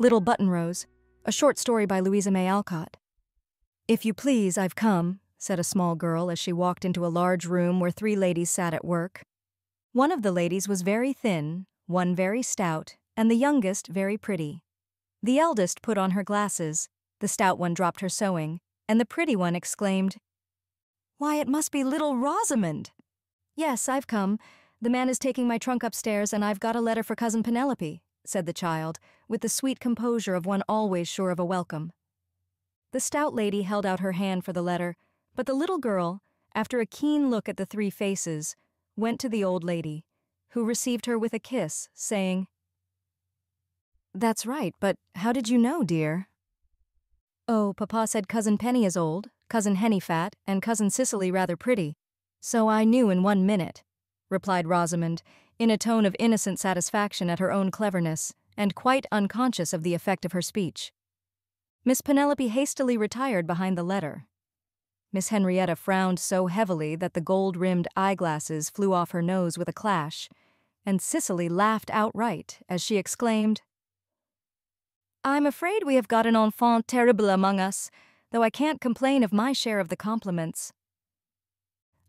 Little Button Rose, a short story by Louisa Alcott. "If you please, I've come," said a small girl as she walked into a large room where 3 ladies sat at work. One of the ladies was very thin, one very stout, and the youngest very pretty. The eldest put on her glasses, the stout one dropped her sewing, and the pretty one exclaimed, "Why, it must be little Rosamond!" "Yes, I've come. The man is taking my trunk upstairs, and I've got a letter for Cousin Penelope," said the child, with the sweet composure of one always sure of a welcome. The stout lady held out her hand for the letter, but the little girl, after a keen look at the 3 faces, went to the old lady, who received her with a kiss, saying, "That's right, but how did you know, dear?" "Oh, Papa said Cousin Penny is old, Cousin Henny fat, and Cousin Cicely rather pretty, so I knew in 1 minute," replied Rosamond, in a tone of innocent satisfaction at her own cleverness, and quite unconscious of the effect of her speech. Miss Penelope hastily retired behind the letter. Miss Henrietta frowned so heavily that the gold-rimmed eyeglasses flew off her nose with a clash, and Cicely laughed outright as she exclaimed, "I'm afraid we have got an enfant terrible among us, though I can't complain of my share of the compliments."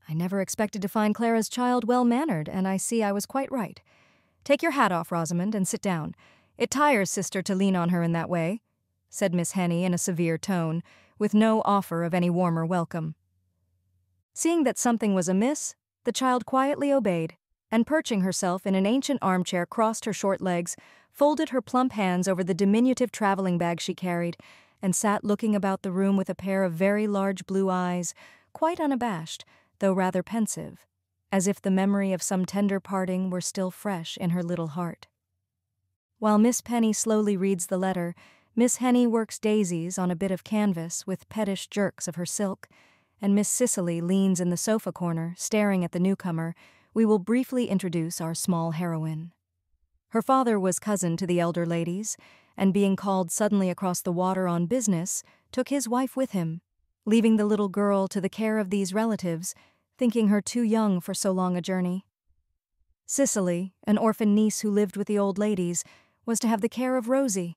"I never expected to find Clara's child well-mannered, and I see I was quite right. Take your hat off, Rosamond, and sit down. It tires sister to lean on her in that way," said Miss Henny in a severe tone, with no offer of any warmer welcome. Seeing that something was amiss, the child quietly obeyed, and perching herself in an ancient armchair crossed her short legs, folded her plump hands over the diminutive traveling bag she carried, and sat looking about the room with a pair of very large blue eyes, quite unabashed, though rather pensive, as if the memory of some tender parting were still fresh in her little heart. While Miss Penny slowly reads the letter, Miss Henny works daisies on a bit of canvas with pettish jerks of her silk, and Miss Cicely leans in the sofa corner, staring at the newcomer. We will briefly introduce our small heroine. Her father was cousin to the elder ladies, and being called suddenly across the water on business, took his wife with him, leaving the little girl to the care of these relatives, thinking her too young for so long a journey. Cicely, an orphan niece who lived with the old ladies, was to have the care of Rosie,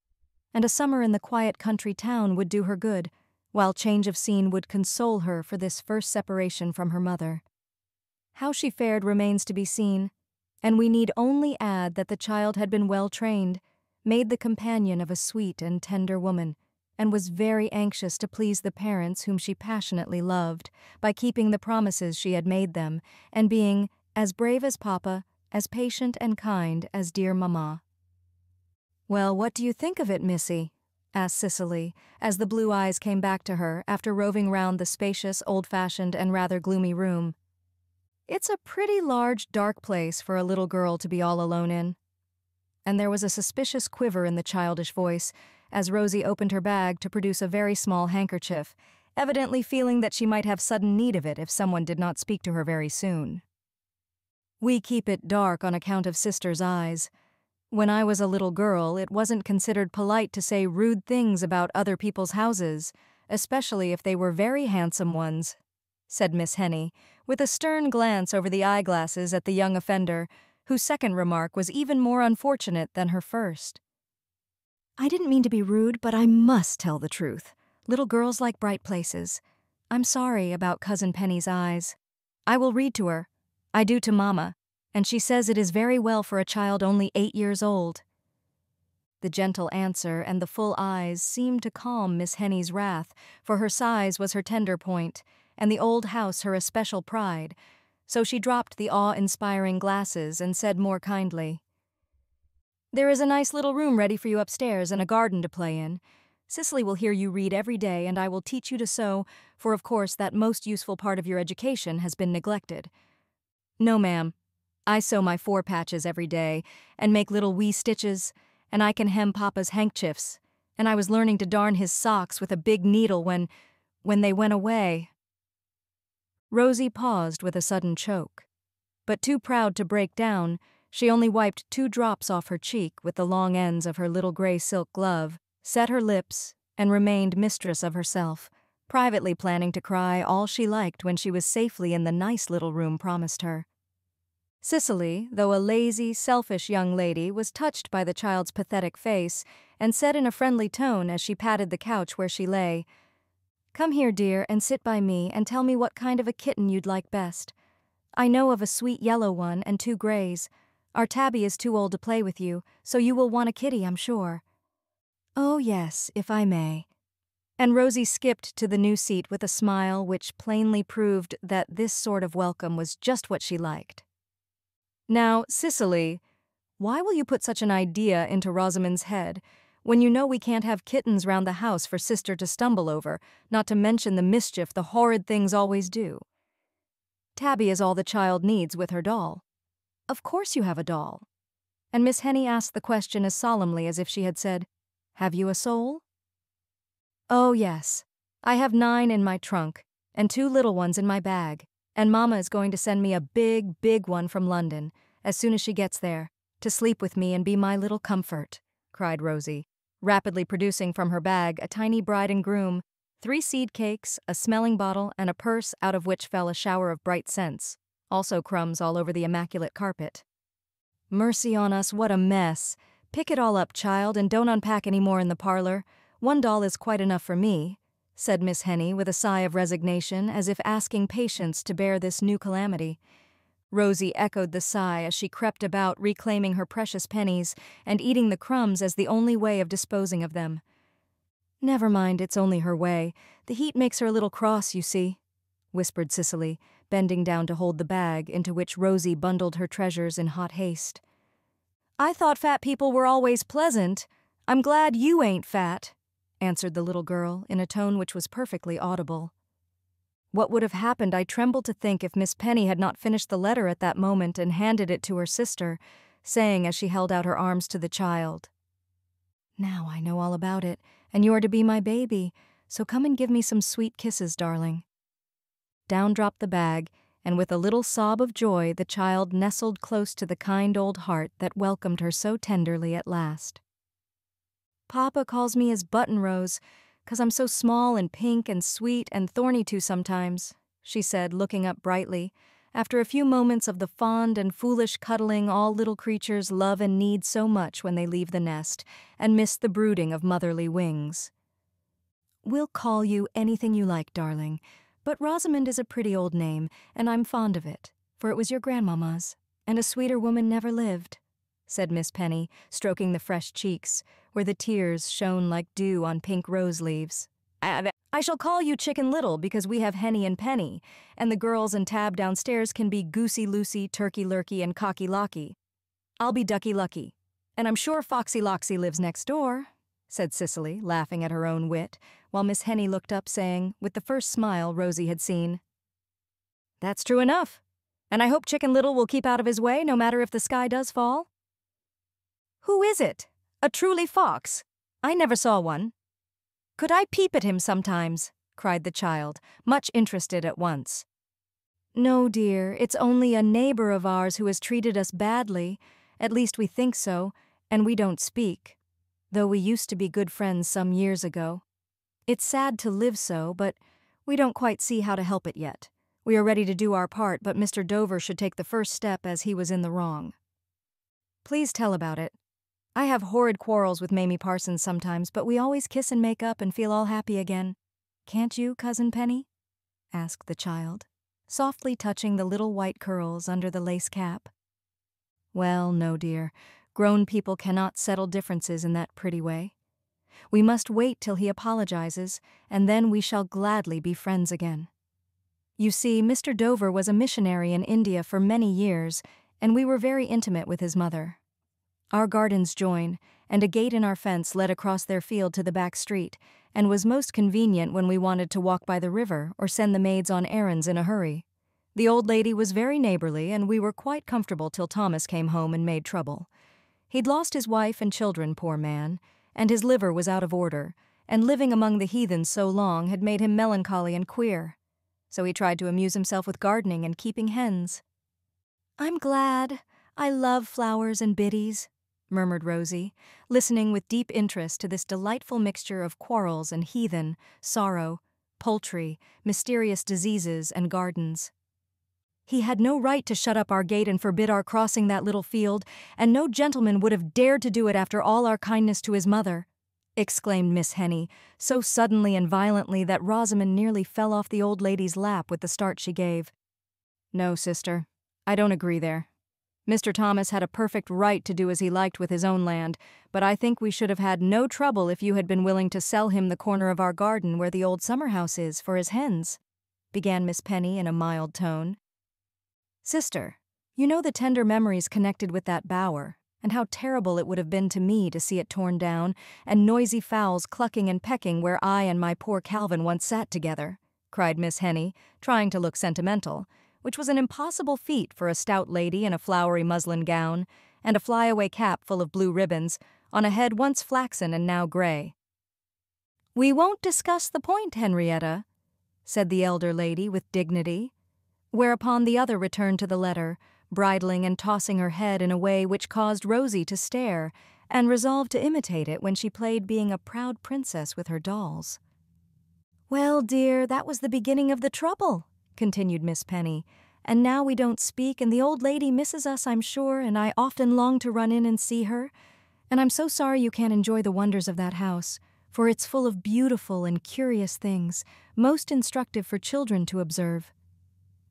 and a summer in the quiet country town would do her good, while change of scene would console her for this first separation from her mother. How she fared remains to be seen, and we need only add that the child had been well trained, made the companion of a sweet and tender woman, and was very anxious to please the parents whom she passionately loved, by keeping the promises she had made them, and being as brave as Papa, as patient and kind as dear Mamma. "Well, what do you think of it, Missy?" asked Cicely, as the blue eyes came back to her after roving round the spacious, old-fashioned, and rather gloomy room. "It's a pretty large, dark place for a little girl to be all alone in." And there was a suspicious quiver in the childish voice, as Rosie opened her bag to produce a very small handkerchief, evidently feeling that she might have sudden need of it if someone did not speak to her very soon. "We keep it dark on account of sister's eyes. When I was a little girl, it wasn't considered polite to say rude things about other people's houses, especially if they were very handsome ones," said Miss Henny, with a stern glance over the eyeglasses at the young offender, whose second remark was even more unfortunate than her first. "I didn't mean to be rude, but I must tell the truth. Little girls like bright places. I'm sorry about Cousin Penny's eyes. I will read to her. I do to Mamma, and she says it is very well for a child only 8 years old." The gentle answer and the full eyes seemed to calm Miss Henny's wrath, for her size was her tender point, and the old house her especial pride, so she dropped the awe-inspiring glasses and said more kindly, "There is a nice little room ready for you upstairs and a garden to play in. Cicely will hear you read every day, and I will teach you to sew, for of course that most useful part of your education has been neglected." "No, ma'am. I sew my 4 patches every day, and make little wee stitches, and I can hem Papa's handkerchiefs, and I was learning to darn his socks with a big needle when they went away." Rosie paused with a sudden choke, but too proud to break down, she only wiped 2 drops off her cheek with the long ends of her little gray silk glove, set her lips, and remained mistress of herself, privately planning to cry all she liked when she was safely in the nice little room promised her. Cicely, though a lazy, selfish young lady, was touched by the child's pathetic face and said in a friendly tone as she patted the couch where she lay, "Come here, dear, and sit by me and tell me what kind of a kitten you'd like best. I know of a sweet yellow one and 2 grays. Our Tabby is too old to play with you, so you will want a kitty, I'm sure." "Oh, yes, if I may." And Rosie skipped to the new seat with a smile which plainly proved that this sort of welcome was just what she liked. "Now, Cicely, why will you put such an idea into Rosamond's head when you know we can't have kittens round the house for sister to stumble over, not to mention the mischief the horrid things always do? Tabby is all the child needs with her doll. Of course you have a doll." And Miss Henny asked the question as solemnly as if she had said, "Have you a soul?" "Oh, yes. I have 9 in my trunk, and 2 little ones in my bag, and Mama is going to send me a big, big one from London, as soon as she gets there, to sleep with me and be my little comfort," cried Rosie, rapidly producing from her bag a tiny bride and groom, 3 seed cakes, a smelling bottle, and a purse out of which fell a shower of bright scents, also crumbs all over the immaculate carpet. "Mercy on us, what a mess. Pick it all up, child, and don't unpack any more in the parlor. 1 doll is quite enough for me," said Miss Henny with a sigh of resignation, as if asking patience to bear this new calamity. Rosie echoed the sigh as she crept about reclaiming her precious pennies and eating the crumbs as the only way of disposing of them. "Never mind, it's only her way. The heat makes her a little cross, you see," whispered Cicely, bending down to hold the bag into which Rosie bundled her treasures in hot haste. "I thought fat people were always pleasant. I'm glad you ain't fat," answered the little girl in a tone which was perfectly audible. What would have happened, I tremble to think, if Miss Penny had not finished the letter at that moment and handed it to her sister, saying as she held out her arms to the child, "Now I know all about it, and you are to be my baby, so come and give me some sweet kisses, darling." Down dropped the bag, and with a little sob of joy the child nestled close to the kind old heart that welcomed her so tenderly at last. "Papa calls me his button rose, 'cause I'm so small and pink and sweet and thorny too sometimes," she said, looking up brightly, after a few moments of the fond and foolish cuddling all little creatures love and need so much when they leave the nest and miss the brooding of motherly wings. "We'll call you anything you like, darling, but Rosamond is a pretty old name, and I'm fond of it, for it was your grandmamma's, and a sweeter woman never lived," said Miss Penny, stroking the fresh cheeks, where the tears shone like dew on pink rose leaves. "I shall call you Chicken Little because we have Henny and Penny, and the girls and Tab downstairs can be Goosey Lucy, Turkey Lurkey, and Cocky Locky. I'll be Ducky Lucky, and I'm sure Foxy Loxy lives next door," said Cicely, laughing at her own wit, while Miss Henny looked up, saying, with the first smile Rosie had seen, "That's true enough, and I hope Chicken Little will keep out of his way no matter if the sky does fall." "Who is it? A truly fox? I never saw one." "Could I peep at him sometimes?" cried the child, much interested at once. "No, dear, it's only a neighbor of ours who has treated us badly. At least we think so, and we don't speak, though we used to be good friends some years ago. It's sad to live so, but we don't quite see how to help it yet. We are ready to do our part, but Mr. Dover should take the first step as he was in the wrong." "Please tell about it. I have horrid quarrels with Mamie Parsons sometimes, but we always kiss and make up and feel all happy again. Can't you, Cousin Penny?" asked the child, softly touching the little white curls under the lace cap. "Well, no, dear. Grown people cannot settle differences in that pretty way. We must wait till he apologizes, and then we shall gladly be friends again. You see, Mr. Dover was a missionary in India for many years, and we were very intimate with his mother. Our gardens join, and a gate in our fence led across their field to the back street, and was most convenient when we wanted to walk by the river or send the maids on errands in a hurry. The old lady was very neighborly, and we were quite comfortable till Thomas came home and made trouble. He'd lost his wife and children, poor man, and his liver was out of order, and living among the heathens so long had made him melancholy and queer. So he tried to amuse himself with gardening and keeping hens." "I'm glad. I love flowers and biddies," murmured Rosie, listening with deep interest to this delightful mixture of quarrels and heathen, sorrow, poultry, mysterious diseases, and gardens. He had no right to shut up our gate and forbid our crossing that little field, and no gentleman would have dared to do it after all our kindness to his mother," exclaimed Miss Henny, so suddenly and violently that Rosamond nearly fell off the old lady's lap with the start she gave. "No, sister, I don't agree there. Mr. Thomas had a perfect right to do as he liked with his own land, but I think we should have had no trouble if you had been willing to sell him the corner of our garden where the old summer-house is for his hens," began Miss Penny in a mild tone. "Sister, you know the tender memories connected with that bower, and how terrible it would have been to me to see it torn down, and noisy fowls clucking and pecking where I and my poor Calvin once sat together," cried Miss Henny, trying to look sentimental, which was an impossible feat for a stout lady in a flowery muslin gown, and a flyaway cap full of blue ribbons, on a head once flaxen and now gray. "We won't discuss the point, Henrietta," said the elder lady with dignity, whereupon the other returned to the letter, bridling and tossing her head in a way which caused Rosie to stare, and resolved to imitate it when she played being a proud princess with her dolls. "Well, dear, that was the beginning of the trouble," continued Miss Penny, "and now we don't speak, and the old lady misses us, I'm sure, and I often long to run in and see her, and I'm so sorry you can't enjoy the wonders of that house, for it's full of beautiful and curious things, most instructive for children to observe.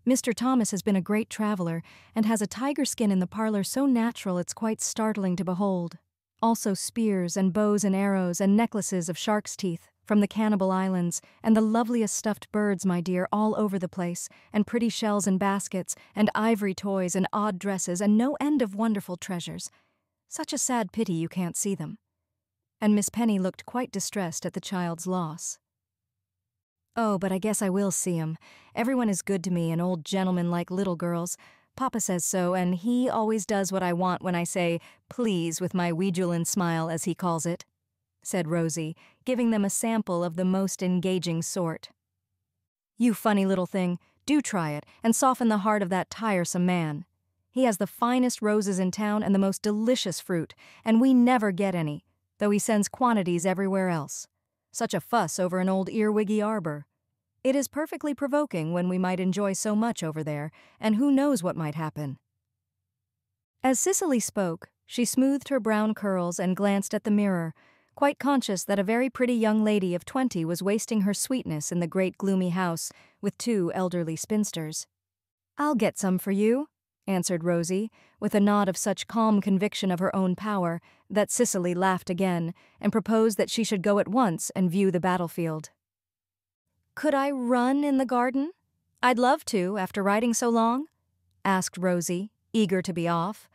Mr. Thomas has been a great traveler, and has a tiger skin in the parlor so natural it's quite startling to behold. Also spears and bows and arrows and necklaces of shark's teeth from the Cannibal Islands, and the loveliest stuffed birds, my dear, all over the place, and pretty shells and baskets, and ivory toys and odd dresses, and no end of wonderful treasures. Such a sad pity you can't see them." And Miss Penny looked quite distressed at the child's loss. "Oh, but I guess I will see 'em. Everyone is good to me, and old gentlemen like little girls. Papa says so, and he always does what I want when I say 'please' with my Ouijulin smile, as he calls it," said Rosie, giving them a sample of the most engaging sort. "You funny little thing, do try it, and soften the heart of that tiresome man. He has the finest roses in town and the most delicious fruit, and we never get any, though he sends quantities everywhere else. Such a fuss over an old earwiggy arbor. It is perfectly provoking when we might enjoy so much over there, and who knows what might happen." As Cicely spoke, she smoothed her brown curls and glanced at the mirror, quite conscious that a very pretty young lady of 20 was wasting her sweetness in the great gloomy house with 2 elderly spinsters. "I'll get some for you," answered Rosie, with a nod of such calm conviction of her own power that Cicely laughed again and proposed that she should go at once and view the battlefield. "Could I run in the garden? I'd love to, after riding so long," asked Rosie, eager to be off,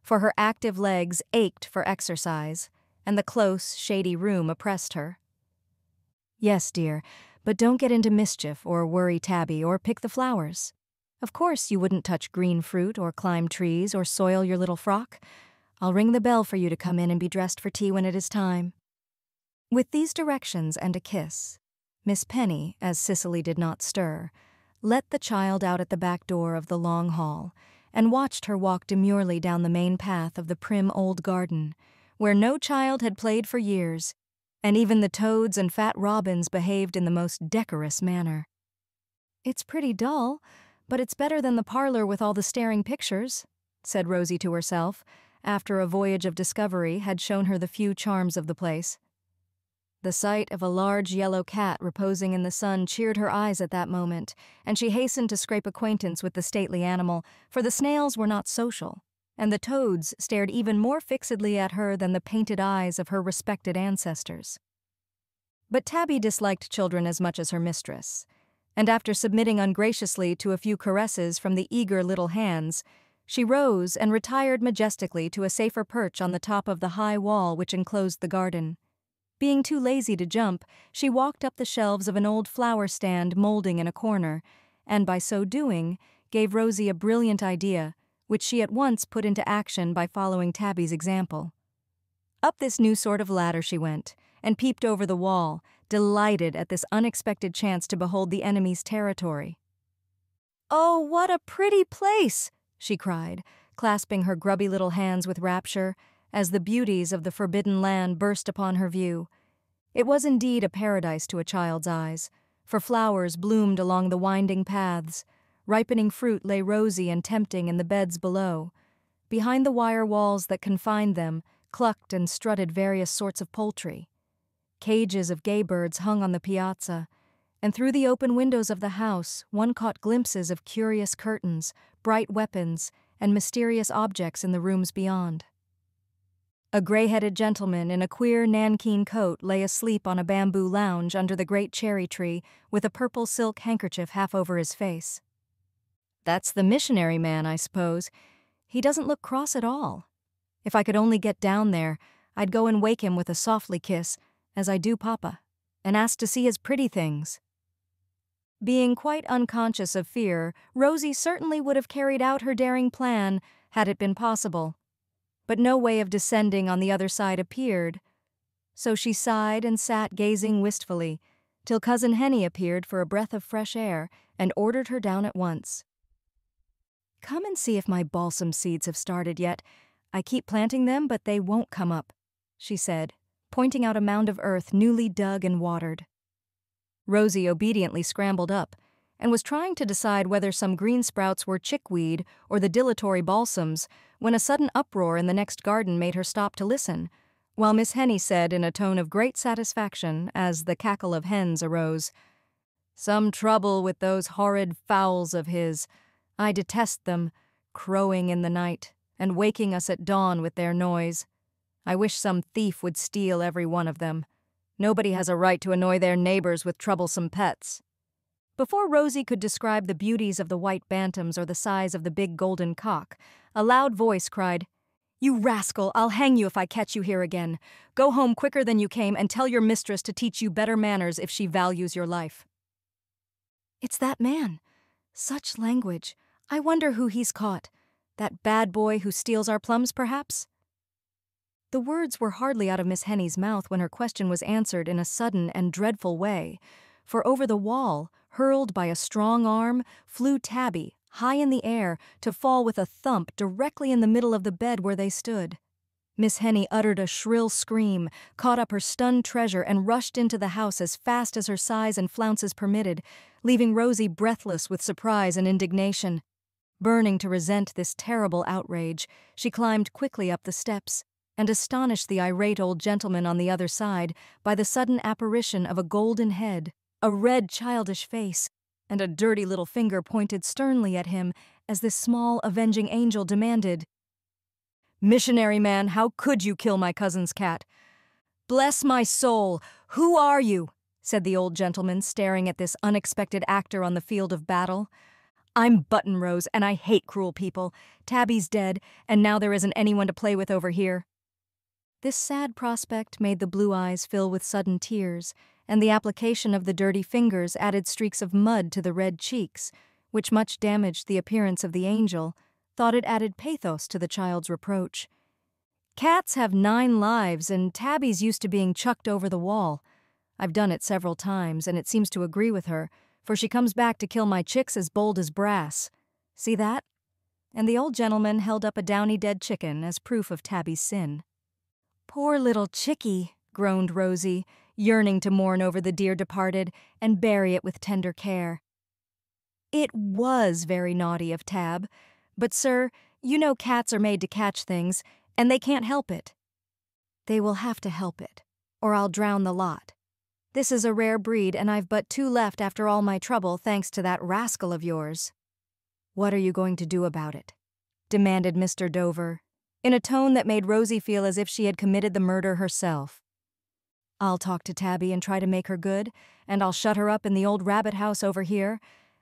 for her active legs ached for exercise, and the close, shady room oppressed her. "Yes, dear, but don't get into mischief or worry Tabby or pick the flowers. Of course you wouldn't touch green fruit or climb trees or soil your little frock. I'll ring the bell for you to come in and be dressed for tea when it is time." With these directions and a kiss, Miss Penny, as Cicely did not stir, let the child out at the back door of the long hall, and watched her walk demurely down the main path of the prim old garden, where no child had played for years, and even the toads and fat robins behaved in the most decorous manner. "It's pretty dull, but it's better than the parlor with all the staring pictures," said Rosie to herself, after a voyage of discovery had shown her the few charms of the place. The sight of a large yellow cat reposing in the sun cheered her eyes at that moment, and she hastened to scrape acquaintance with the stately animal, for the snails were not social, and the toads stared even more fixedly at her than the painted eyes of her respected ancestors. But Tabby disliked children as much as her mistress, and after submitting ungraciously to a few caresses from the eager little hands, she rose and retired majestically to a safer perch on the top of the high wall which enclosed the garden. Being too lazy to jump, she walked up the shelves of an old flower stand molding in a corner, and by so doing, gave Rosie a brilliant idea, which she at once put into action by following Tabby's example. Up this new sort of ladder she went, and peeped over the wall, delighted at this unexpected chance to behold the enemy's territory. "Oh, what a pretty place!" she cried, clasping her grubby little hands with rapture, as the beauties of the forbidden land burst upon her view. It was indeed a paradise to a child's eyes, for flowers bloomed along the winding paths, Ripening fruit lay rosy and tempting in the beds below. Behind the wire walls that confined them, clucked and strutted various sorts of poultry. Cages of gay birds hung on the piazza, and through the open windows of the house one caught glimpses of curious curtains, bright weapons, and mysterious objects in the rooms beyond. A gray-headed gentleman in a queer nankeen coat lay asleep on a bamboo lounge under the great cherry tree with a purple silk handkerchief half over his face. "That's the missionary man, I suppose. He doesn't look cross at all. If I could only get down there, I'd go and wake him with a softly kiss, as I do Papa, and ask to see his pretty things." Being quite unconscious of fear, Rosie certainly would have carried out her daring plan had it been possible. But no way of descending on the other side appeared, so she sighed and sat gazing wistfully, till Cousin Henny appeared for a breath of fresh air and ordered her down at once. "Come and see if my balsam seeds have started yet. I keep planting them, but they won't come up," she said, pointing out a mound of earth newly dug and watered. Rosie obediently scrambled up, and was trying to decide whether some green sprouts were chickweed or the dilatory balsams, when a sudden uproar in the next garden made her stop to listen, while Miss Henny said in a tone of great satisfaction, as the cackle of hens arose, "Some trouble with those horrid fowls of his. I detest them, crowing in the night, and waking us at dawn with their noise. I wish some thief would steal every one of them. Nobody has a right to annoy their neighbors with troublesome pets." Before Rosie could describe the beauties of the white bantams or the size of the big golden cock, a loud voice cried, "You rascal, I'll hang you if I catch you here again. Go home quicker than you came and tell your mistress to teach you better manners if she values your life." "It's that man. Such language. I wonder who he's caught. That bad boy who steals our plums, perhaps?" The words were hardly out of Miss Henny's mouth when her question was answered in a sudden and dreadful way, for over the wall, hurled by a strong arm, flew Tabby, high in the air, to fall with a thump directly in the middle of the bed where they stood. Miss Henny uttered a shrill scream, caught up her stunned treasure, and rushed into the house as fast as her size and flounces permitted, leaving Rosie breathless with surprise and indignation. Burning to resent this terrible outrage, she climbed quickly up the steps, and astonished the irate old gentleman on the other side by the sudden apparition of a golden head, a red childish face, and a dirty little finger pointed sternly at him as this small avenging angel demanded, "Missionary man, how could you kill my cousin's cat?" "Bless my soul, who are you?" said the old gentleman, staring at this unexpected actor on the field of battle. "I'm Button Rose, and I hate cruel people. Tabby's dead, and now there isn't anyone to play with over here." This sad prospect made the blue eyes fill with sudden tears, and the application of the dirty fingers added streaks of mud to the red cheeks, which much damaged the appearance of the angel, thought it added pathos to the child's reproach. "Cats have 9 lives, and Tabby's used to being chucked over the wall. I've done it several times, and it seems to agree with her, for she comes back to kill my chicks as bold as brass. See that?" And the old gentleman held up a downy dead chicken as proof of Tabby's sin. "Poor little chickie," groaned Rosie, yearning to mourn over the dear departed and bury it with tender care. "It was very naughty of Tab, but, sir, you know cats are made to catch things, and they can't help it." "They will have to help it, or I'll drown the lot. This is a rare breed, and I've but 2 left after all my trouble, thanks to that rascal of yours." "What are you going to do about it?" demanded Mr. Dover, in a tone that made Rosie feel as if she had committed the murder herself. "I'll talk to Tabby and try to make her good, and I'll shut her up in the old rabbit house over here.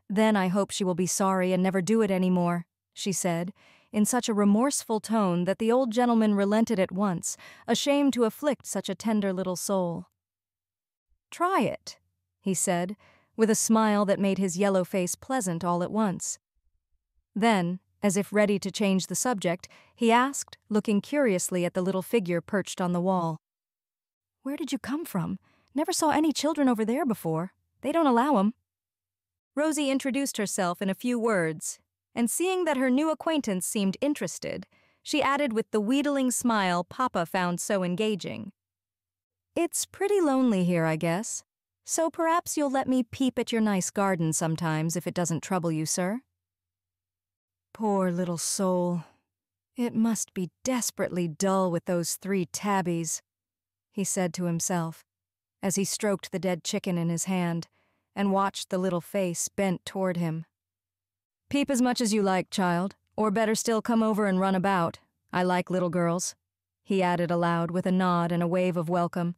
Then I hope she will be sorry and never do it any more," she said, in such a remorseful tone that the old gentleman relented at once, ashamed to afflict such a tender little soul. "Try it," he said, with a smile that made his yellow face pleasant all at once. Then, as if ready to change the subject, he asked, looking curiously at the little figure perched on the wall, "Where did you come from? Never saw any children over there before. They don't allow 'em." Rosie introduced herself in a few words, and seeing that her new acquaintance seemed interested, she added with the wheedling smile Papa found so engaging, "It's pretty lonely here, I guess, so perhaps you'll let me peep at your nice garden sometimes if it doesn't trouble you, sir." Poor little soul. It must be desperately dull with those 3 tabbies, he said to himself, as he stroked the dead chicken in his hand and watched the little face bent toward him. Peep as much as you like, child, or better still come over and run about. I like little girls, he added aloud with a nod and a wave of welcome.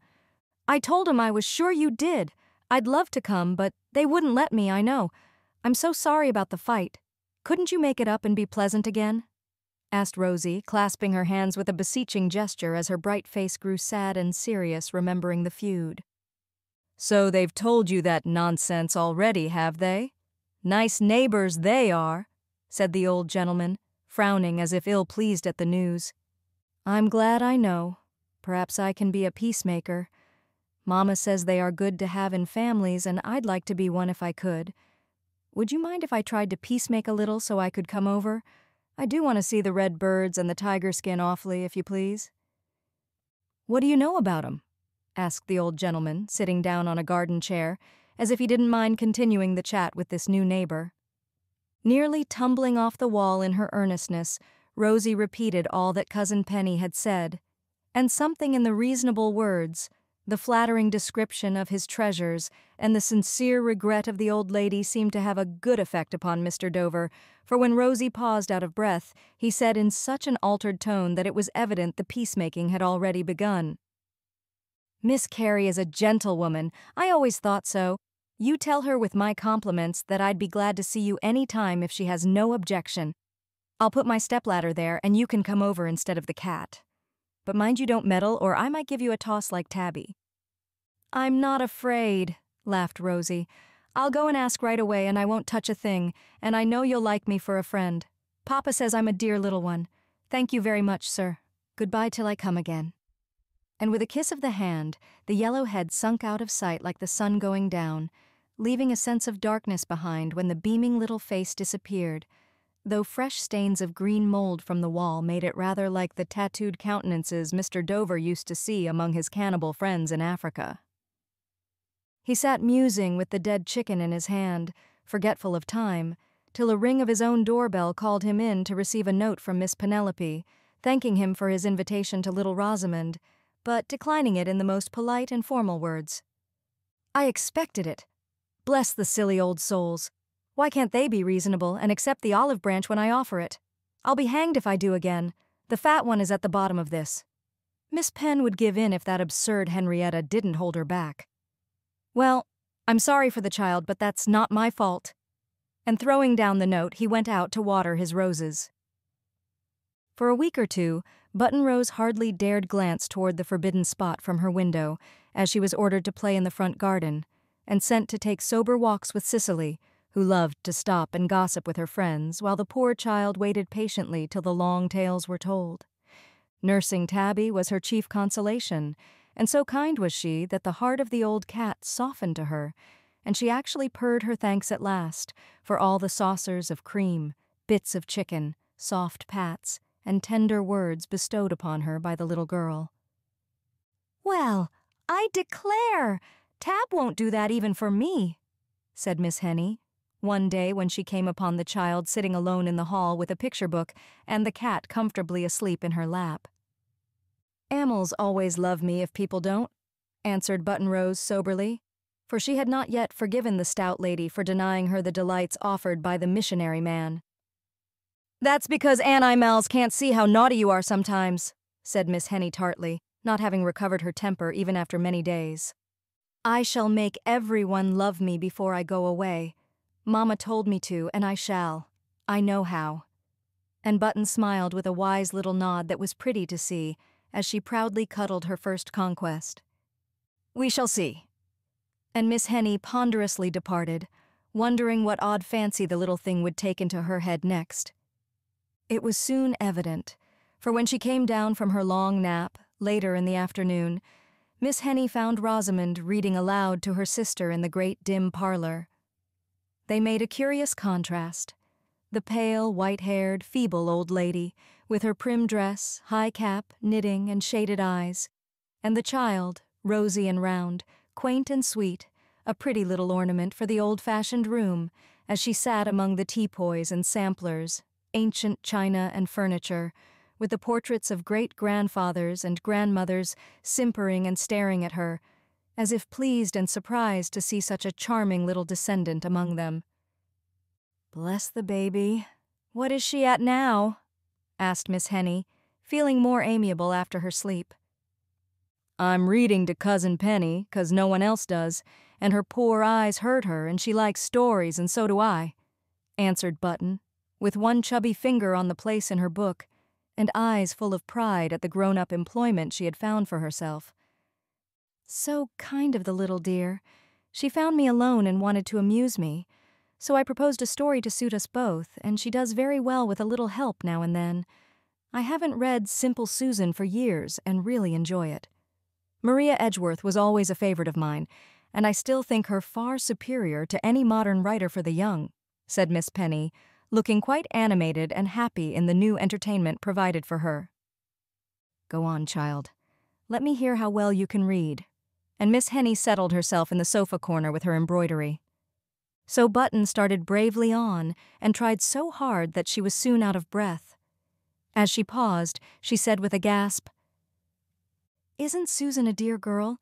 I told him I was sure you did. I'd love to come, but they wouldn't let me, I know. I'm so sorry about the fight. Couldn't you make it up and be pleasant again? Asked Rosie, clasping her hands with a beseeching gesture as her bright face grew sad and serious, remembering the feud. So they've told you that nonsense already, have they? Nice neighbors they are, said the old gentleman, frowning as if ill-pleased at the news. I'm glad I know. Perhaps I can be a peacemaker. Mama says they are good to have in families, and I'd like to be one if I could. Would you mind if I tried to peacemake a little so I could come over? I do want to see the red birds and the tiger skin awfully, if you please. What do you know about 'em? Asked the old gentleman, sitting down on a garden chair, as if he didn't mind continuing the chat with this new neighbor. Nearly tumbling off the wall in her earnestness, Rosie repeated all that Cousin Penny had said, and something in the reasonable words, the flattering description of his treasures, and the sincere regret of the old lady seemed to have a good effect upon Mr. Dover, for when Rosie paused out of breath, he said in such an altered tone that it was evident the peacemaking had already begun. Miss Carey is a gentlewoman. I always thought so. You tell her with my compliments that I'd be glad to see you any time if she has no objection. I'll put my stepladder there and you can come over instead of the cat. But mind you don't meddle or I might give you a toss like Tabby. I'm not afraid, laughed Rosie. I'll go and ask right away and I won't touch a thing, and I know you'll like me for a friend. Papa says I'm a dear little one. Thank you very much, sir. Goodbye till I come again. And with a kiss of the hand, the yellow head sunk out of sight like the sun going down, leaving a sense of darkness behind when the beaming little face disappeared, though fresh stains of green mold from the wall made it rather like the tattooed countenances Mr. Dover used to see among his cannibal friends in Africa. He sat musing with the dead chicken in his hand, forgetful of time, till a ring of his own doorbell called him in to receive a note from Miss Penelope, thanking him for his invitation to little Rosamond, but declining it in the most polite and formal words. I expected it. Bless the silly old souls. Why can't they be reasonable and accept the olive branch when I offer it? I'll be hanged if I do again. The fat one is at the bottom of this. Miss Penn would give in if that absurd Henrietta didn't hold her back. Well, I'm sorry for the child, but that's not my fault. And throwing down the note, he went out to water his roses. For a week or two, Button-Rose hardly dared glance toward the forbidden spot from her window, as she was ordered to play in the front garden, and sent to take sober walks with Cicely, who loved to stop and gossip with her friends, while the poor child waited patiently till the long tales were told. Nursing Tabby was her chief consolation, and so kind was she that the heart of the old cat softened to her, and she actually purred her thanks at last for all the saucers of cream, bits of chicken, soft pats, and tender words bestowed upon her by the little girl. Well, I declare, Tab won't do that even for me, said Miss Henny, one day when she came upon the child sitting alone in the hall with a picture book and the cat comfortably asleep in her lap. Animals always love me if people don't, answered Button-Rose soberly, for she had not yet forgiven the stout lady for denying her the delights offered by the missionary man. That's because animals can't see how naughty you are sometimes, said Miss Henny tartly, not having recovered her temper even after many days. I shall make everyone love me before I go away. Mama told me to, and I shall. I know how. And Button smiled with a wise little nod that was pretty to see, as she proudly cuddled her first conquest. We shall see. And Miss Henny ponderously departed, wondering what odd fancy the little thing would take into her head next. It was soon evident, for when she came down from her long nap, later in the afternoon, Miss Henny found Rosamond reading aloud to her sister in the great dim parlor. They made a curious contrast. The pale, white-haired, feeble old lady, with her prim dress, high cap, knitting, and shaded eyes, and the child, rosy and round, quaint and sweet, a pretty little ornament for the old-fashioned room, as she sat among the teapoys and samplers, ancient china and furniture, with the portraits of great-grandfathers and grandmothers simpering and staring at her, as if pleased and surprised to see such a charming little descendant among them. "Bless the baby. What is she at now?" asked Miss Henny, feeling more amiable after her sleep. "I'm reading to Cousin Penny, 'cause no one else does, and her poor eyes hurt her and she likes stories and so do I," answered Button, with one chubby finger on the place in her book and eyes full of pride at the grown-up employment she had found for herself. "So kind of the little dear. She found me alone and wanted to amuse me, so I proposed a story to suit us both, and she does very well with a little help now and then. I haven't read Simple Susan for years and really enjoy it. Maria Edgeworth was always a favorite of mine, and I still think her far superior to any modern writer for the young," said Miss Penny, looking quite animated and happy in the new entertainment provided for her. "Go on, child. Let me hear how well you can read." And Miss Henny settled herself in the sofa corner with her embroidery. So Button started bravely on and tried so hard that she was soon out of breath. As she paused, she said with a gasp, "Isn't Susan a dear girl?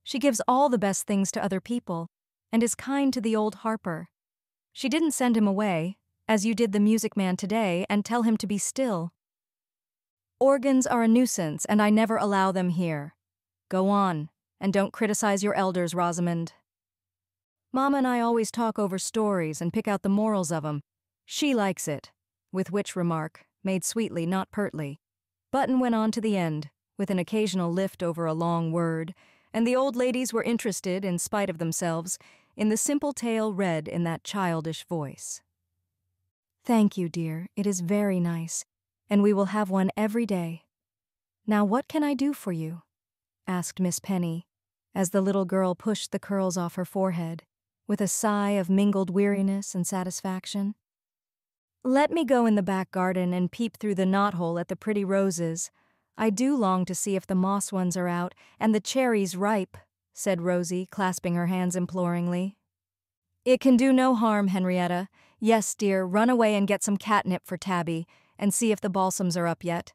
She gives all the best things to other people and is kind to the old harper. She didn't send him away, as you did the music man today, and tell him to be still. Organs are a nuisance, and I never allow them here. Go on, and don't criticize your elders, Rosamond. Mama and I always talk over stories and pick out the morals of 'em. She likes it," with which remark, made sweetly, not pertly, Button went on to the end, with an occasional lift over a long word, and the old ladies were interested, in spite of themselves, in the simple tale read in that childish voice. "Thank you, dear. It is very nice, and we will have one every day. Now what can I do for you?" asked Miss Penny, as the little girl pushed the curls off her forehead, with a sigh of mingled weariness and satisfaction. "Let me go in the back garden and peep through the knothole at the pretty roses. I do long to see if the moss ones are out and the cherries ripe," said Rosie, clasping her hands imploringly. "It can do no harm, Henrietta. Yes, dear, run away and get some catnip for Tabby, and see if the balsams are up yet."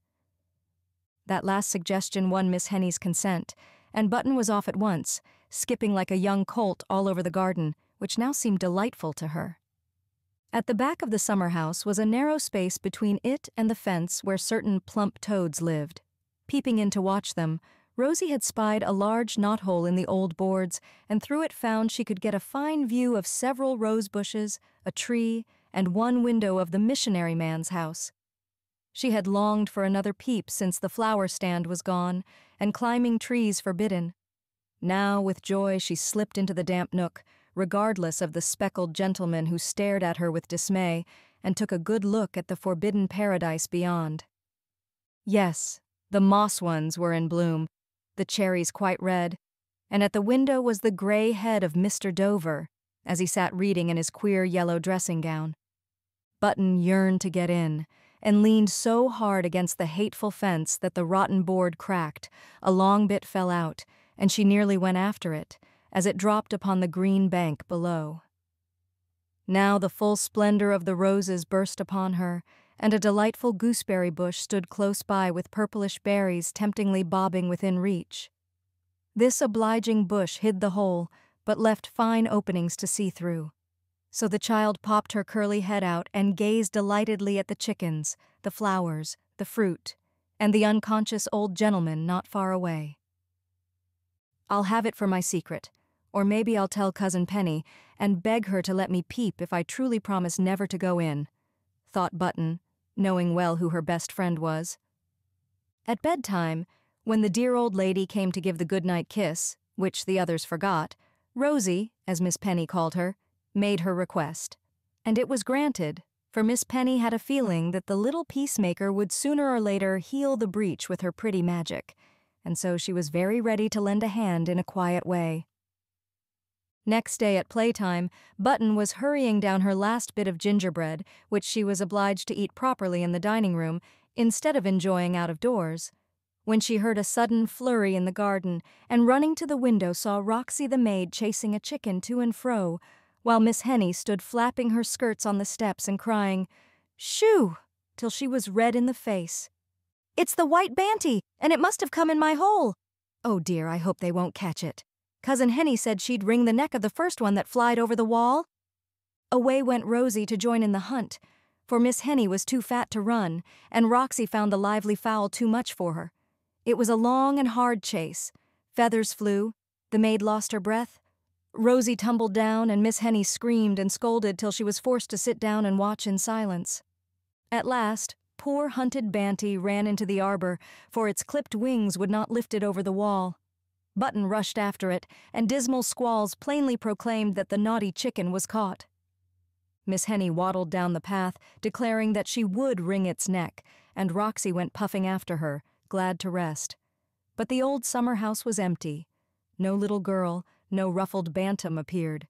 That last suggestion won Miss Henny's consent, and Button was off at once, skipping like a young colt all over the garden, which now seemed delightful to her. At the back of the summer house was a narrow space between it and the fence where certain plump toads lived. Peeping in to watch them, Rosie had spied a large knothole in the old boards, and through it found she could get a fine view of several rose bushes, a tree, and one window of the missionary man's house. She had longed for another peep since the flower stand was gone, and climbing trees forbidden. Now, with joy, she slipped into the damp nook, regardless of the speckled gentleman who stared at her with dismay, and took a good look at the forbidden paradise beyond. Yes, the moss ones were in bloom, the cherries quite red, and at the window was the gray head of Mr. Dover, as he sat reading in his queer yellow dressing gown. Button yearned to get in, and leaned so hard against the hateful fence that the rotten board cracked, a long bit fell out, and she nearly went after it, as it dropped upon the green bank below. Now the full splendor of the roses burst upon her, and a delightful gooseberry bush stood close by with purplish berries temptingly bobbing within reach. This obliging bush hid the hole, but left fine openings to see through. So the child popped her curly head out and gazed delightedly at the chickens, the flowers, the fruit, and the unconscious old gentleman not far away. "I'll have it for my secret, or maybe I'll tell Cousin Penny and beg her to let me peep if I truly promise never to go in," thought Button, knowing well who her best friend was. At bedtime, when the dear old lady came to give the good-night kiss, which the others forgot, Rosie, as Miss Penny called her, made her request. And it was granted, for Miss Penny had a feeling that the little peacemaker would sooner or later heal the breach with her pretty magic, and so she was very ready to lend a hand in a quiet way. Next day at playtime, Button was hurrying down her last bit of gingerbread, which she was obliged to eat properly in the dining room, instead of enjoying out of doors, when she heard a sudden flurry in the garden, and running to the window saw Roxy the maid chasing a chicken to and fro, while Miss Henny stood flapping her skirts on the steps and crying, "Shoo! till she was red in the face. "It's the white banty, and it must have come in my hole. Oh dear, I hope they won't catch it. Cousin Henny said she'd wring the neck of the first one that flied over the wall." Away went Rosie to join in the hunt, for Miss Henny was too fat to run, and Roxy found the lively fowl too much for her. It was a long and hard chase. Feathers flew, the maid lost her breath, Rosie tumbled down, and Miss Henny screamed and scolded till she was forced to sit down and watch in silence. At last, poor hunted Banty ran into the arbor, for its clipped wings would not lift it over the wall. Button rushed after it, and dismal squalls plainly proclaimed that the naughty chicken was caught. Miss Henny waddled down the path, declaring that she would wring its neck, and Roxy went puffing after her, glad to rest. But the old summer house was empty. No little girl, no ruffled bantam appeared.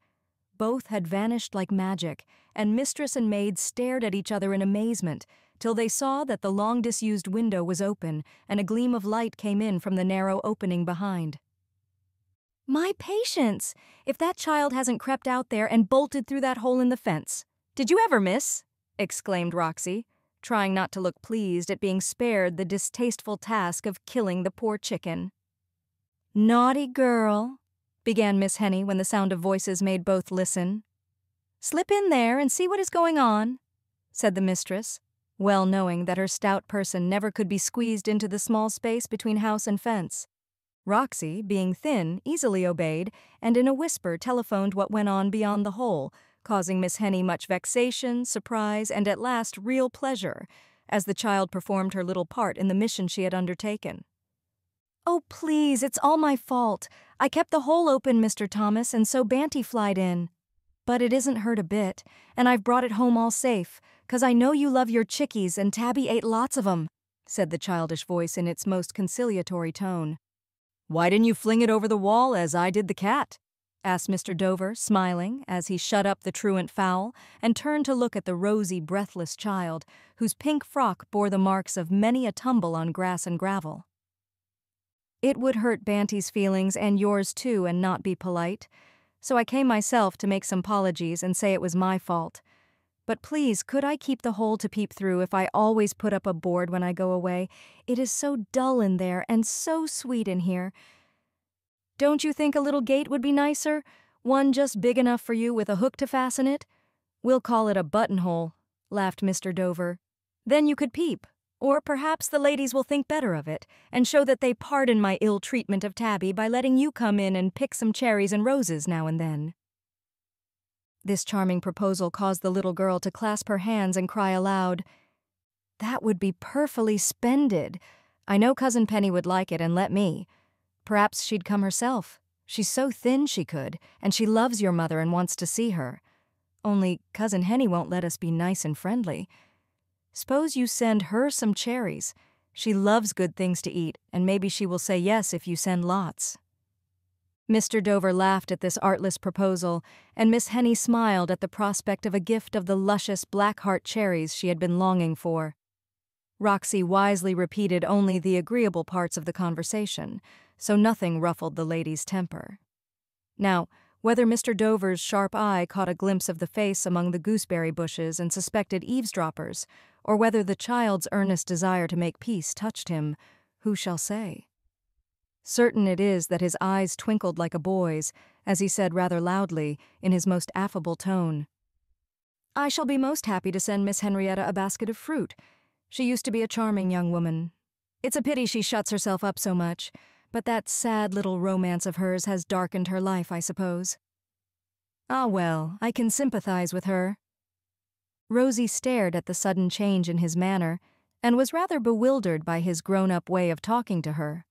Both had vanished like magic, and mistress and maid stared at each other in amazement, till they saw that the long-disused window was open, and a gleam of light came in from the narrow opening behind. "My patience! If that child hasn't crept out there and bolted through that hole in the fence. Did you ever, miss?" exclaimed Roxy, trying not to look pleased at being spared the distasteful task of killing the poor chicken. "Naughty girl," began Miss Henny when the sound of voices made both listen. "Slip in there and see what is going on," said the mistress, well knowing that her stout person never could be squeezed into the small space between house and fence. Roxy, being thin, easily obeyed, and in a whisper telephoned what went on beyond the hole, causing Miss Henny much vexation, surprise, and at last real pleasure, as the child performed her little part in the mission she had undertaken. "Oh, please, it's all my fault. I kept the hole open, Mr. Thomas, and so Banty flied in. But it isn't hurt a bit, and I've brought it home all safe, 'cause I know you love your chickies and Tabby ate lots of 'em," said the childish voice in its most conciliatory tone. "Why didn't you fling it over the wall as I did the cat?" asked Mr. Dover, smiling, as he shut up the truant fowl and turned to look at the rosy, breathless child, whose pink frock bore the marks of many a tumble on grass and gravel. "It would hurt Banty's feelings and yours too and not be polite, so I came myself to make some apologies and say it was my fault. But please, could I keep the hole to peep through if I always put up a board when I go away? It is so dull in there and so sweet in here. Don't you think a little gate would be nicer? One just big enough for you with a hook to fasten it?" "We'll call it a buttonhole," laughed Mr. Dover. "Then you could peep. Or perhaps the ladies will think better of it, and show that they pardon my ill treatment of Tabby by letting you come in and pick some cherries and roses now and then." This charming proposal caused the little girl to clasp her hands and cry aloud, "That would be perfully splendid. I know Cousin Penny would like it and let me. Perhaps she'd come herself. She's so thin she could, and she loves your mother and wants to see her. Only Cousin Henny won't let us be nice and friendly. Suppose you send her some cherries. She loves good things to eat, and maybe she will say yes if you send lots." Mr. Dover laughed at this artless proposal, and Miss Henny smiled at the prospect of a gift of the luscious black-heart cherries she had been longing for. Roxy wisely repeated only the agreeable parts of the conversation, so nothing ruffled the lady's temper. Now, whether Mr. Dover's sharp eye caught a glimpse of the face among the gooseberry bushes and suspected eavesdroppers, or whether the child's earnest desire to make peace touched him, who shall say? Certain it is that his eyes twinkled like a boy's, as he said rather loudly, in his most affable tone, "I shall be most happy to send Miss Henrietta a basket of fruit. She used to be a charming young woman. It's a pity she shuts herself up so much, but that sad little romance of hers has darkened her life, I suppose. Ah well, I can sympathize with her." Rosie stared at the sudden change in his manner, and was rather bewildered by his grown-up way of talking to her.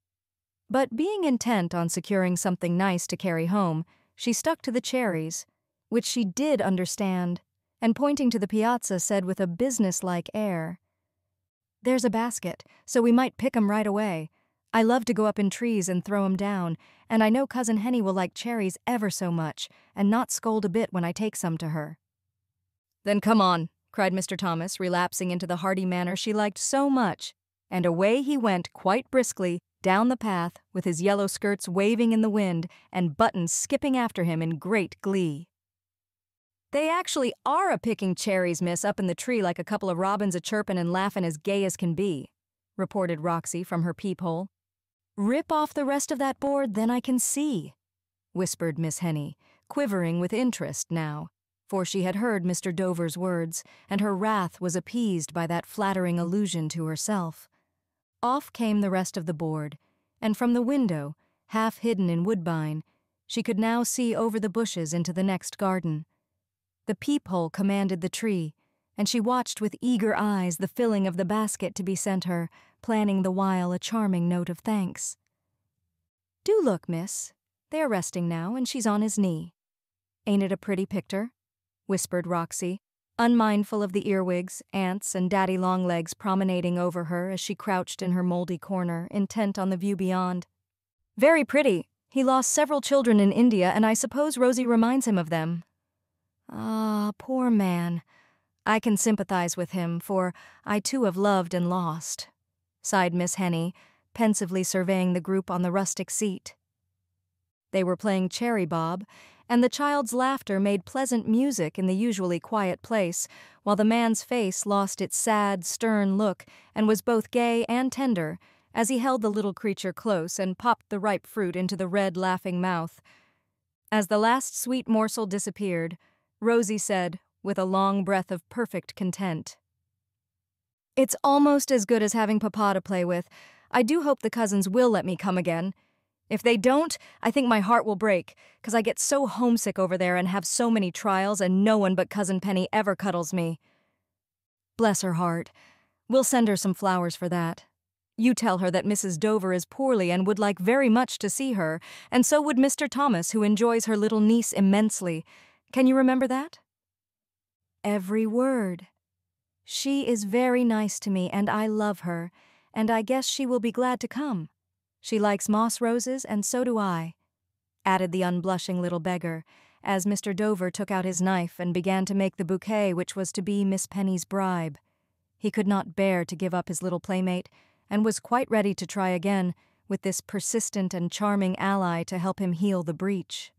But being intent on securing something nice to carry home, she stuck to the cherries, which she did understand, and pointing to the piazza said with a business-like air, "There's a basket, so we might pick 'em right away. I love to go up in trees and throw 'em down, and I know Cousin Henny will like cherries ever so much, and not scold a bit when I take some to her." "Then come on," cried Mr. Thomas, relapsing into the hearty manner she liked so much, and away he went quite briskly down the path with his yellow skirts waving in the wind and Button skipping after him in great glee. They actually are a-picking cherries, miss, up in the tree like a couple of robins a-chirpin' and laughin' as gay as can be," reported Roxy from her peephole. "Rip off the rest of that board, then I can see," whispered Miss Henny, quivering with interest now, for she had heard Mr. Dover's words, and her wrath was appeased by that flattering allusion to herself. Off came the rest of the board, and from the window, half hidden in woodbine, she could now see over the bushes into the next garden. The peephole commanded the tree, and she watched with eager eyes the filling of the basket to be sent her, planning the while a charming note of thanks. "Do look, miss. They are resting now, and she's on his knee. Ain't it a pretty picter?" whispered Roxy, unmindful of the earwigs, ants, and daddy-long-legs promenading over her as she crouched in her moldy corner, intent on the view beyond. "Very pretty. He lost several children in India, and I suppose Rosie reminds him of them." "Ah, poor man. I can sympathize with him, for I too have loved and lost," sighed Miss Henny, pensively surveying the group on the rustic seat. They were playing cherry bob, and the child's laughter made pleasant music in the usually quiet place, while the man's face lost its sad, stern look and was both gay and tender as he held the little creature close and popped the ripe fruit into the red, laughing mouth. As the last sweet morsel disappeared, Rosie said, with a long breath of perfect content, "It's almost as good as having Papa to play with. I do hope the cousins will let me come again. If they don't, I think my heart will break, 'cause I get so homesick over there and have so many trials, and no one but Cousin Penny ever cuddles me. Bless her heart. We'll send her some flowers for that. You tell her that Mrs. Dover is poorly and would like very much to see her, and so would Mr. Thomas, who enjoys her little niece immensely. Can you remember that?" "Every word. She is very nice to me, and I love her, and I guess she will be glad to come. She likes moss roses, and so do I," added the unblushing little beggar, as Mr. Dover took out his knife and began to make the bouquet which was to be Miss Penny's bribe. He could not bear to give up his little playmate, and was quite ready to try again, with this persistent and charming ally to help him heal the breach.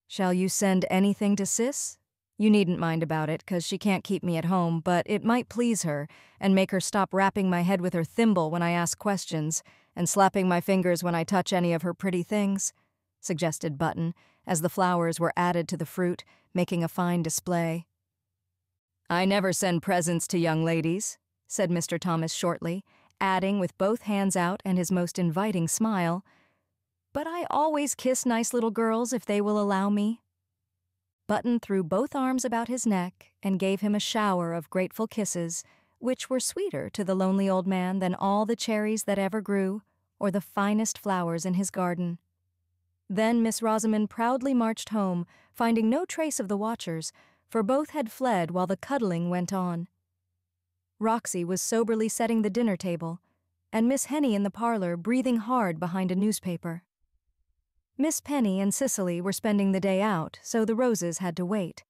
"Shall you send anything to Sis? You needn't mind about it, 'cause she can't keep me at home, but it might please her, and make her stop rapping my head with her thimble when I ask questions, and slapping my fingers when I touch any of her pretty things," suggested Button, as the flowers were added to the fruit, making a fine display. "I never send presents to young ladies," said Mr. Thomas shortly, adding with both hands out and his most inviting smile, "but I always kiss nice little girls if they will allow me." Button threw both arms about his neck and gave him a shower of grateful kisses, which were sweeter to the lonely old man than all the cherries that ever grew, or the finest flowers in his garden. Then Miss Rosamond proudly marched home, finding no trace of the watchers, for both had fled while the cuddling went on. Roxy was soberly setting the dinner table, and Miss Henny in the parlor breathing hard behind a newspaper. Miss Penny and Cicely were spending the day out, so the roses had to wait.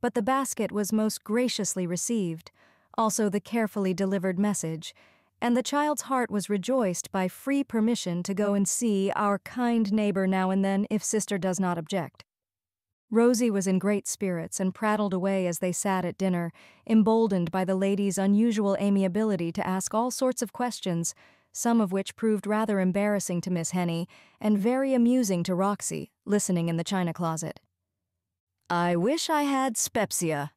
But the basket was most graciously received, also the carefully delivered message, and the child's heart was rejoiced by free permission to go and see our kind neighbor now and then if sister does not object. Rosie was in great spirits and prattled away as they sat at dinner, emboldened by the lady's unusual amiability to ask all sorts of questions, some of which proved rather embarrassing to Miss Henny and very amusing to Roxy, listening in the china closet. "I wish I had spepsia,"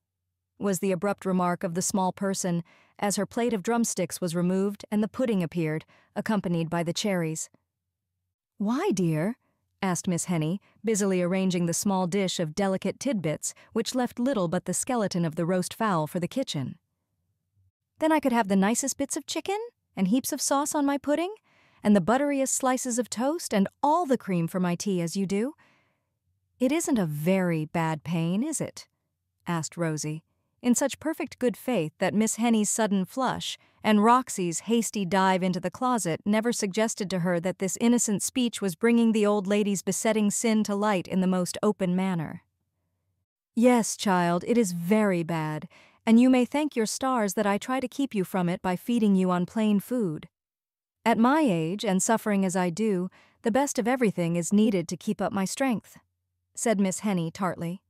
was the abrupt remark of the small person, as her plate of drumsticks was removed and the pudding appeared, accompanied by the cherries. "Why, dear?" asked Miss Henny, busily arranging the small dish of delicate tidbits which left little but the skeleton of the roast fowl for the kitchen. "Then I could have the nicest bits of chicken, and heaps of sauce on my pudding, and the butteriest slices of toast, and all the cream for my tea as you do. It isn't a very bad pain, is it?" asked Rosie, in such perfect good faith that Miss Henny's sudden flush and Roxy's hasty dive into the closet never suggested to her that this innocent speech was bringing the old lady's besetting sin to light in the most open manner. "Yes, child, it is very bad, and you may thank your stars that I try to keep you from it by feeding you on plain food. At my age, and suffering as I do, the best of everything is needed to keep up my strength," said Miss Henny tartly.